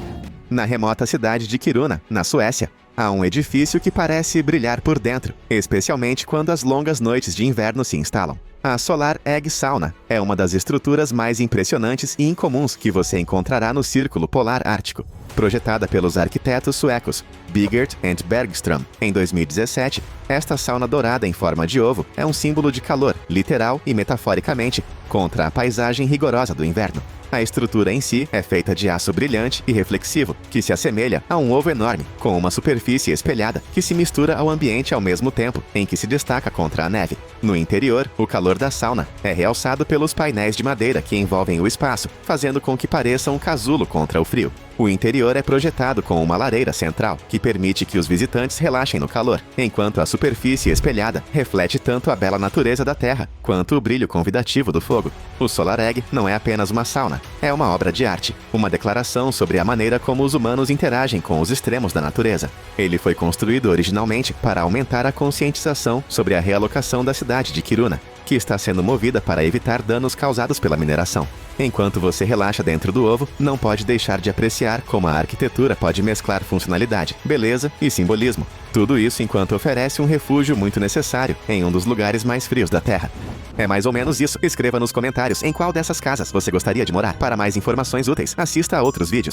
Speaker 1: Na remota cidade de Kiruna, na Suécia, há um edifício que parece brilhar por dentro, especialmente quando as longas noites de inverno se instalam. A Solar Egg Sauna é uma das estruturas mais impressionantes e incomuns que você encontrará no Círculo Polar Ártico. Projetada pelos arquitetos suecos Bigert and Bergström em 2017, esta sauna dourada em forma de ovo é um símbolo de calor, literal e metaforicamente, contra a paisagem rigorosa do inverno. A estrutura em si é feita de aço brilhante e reflexivo, que se assemelha a um ovo enorme, com uma superfície espelhada que se mistura ao ambiente ao mesmo tempo em que se destaca contra a neve. No interior, o calor da sauna é realçado pelos painéis de madeira que envolvem o espaço, fazendo com que pareça um casulo contra o frio. O interior é projetado com uma lareira central, que permite que os visitantes relaxem no calor, enquanto a superfície espelhada reflete tanto a bela natureza da terra, quanto o brilho convidativo do fogo. O Solar Egg não é apenas uma sauna, é uma obra de arte, uma declaração sobre a maneira como os humanos interagem com os extremos da natureza. Ele foi construído originalmente para aumentar a conscientização sobre a realocação da cidade de Kiruna, que está sendo movida para evitar danos causados pela mineração. Enquanto você relaxa dentro do ovo, não pode deixar de apreciar como a arquitetura pode mesclar funcionalidade, beleza e simbolismo. Tudo isso enquanto oferece um refúgio muito necessário em um dos lugares mais frios da Terra. É mais ou menos isso. Escreva nos comentários em qual dessas casas você gostaria de morar. Para mais informações úteis, assista a outros vídeos.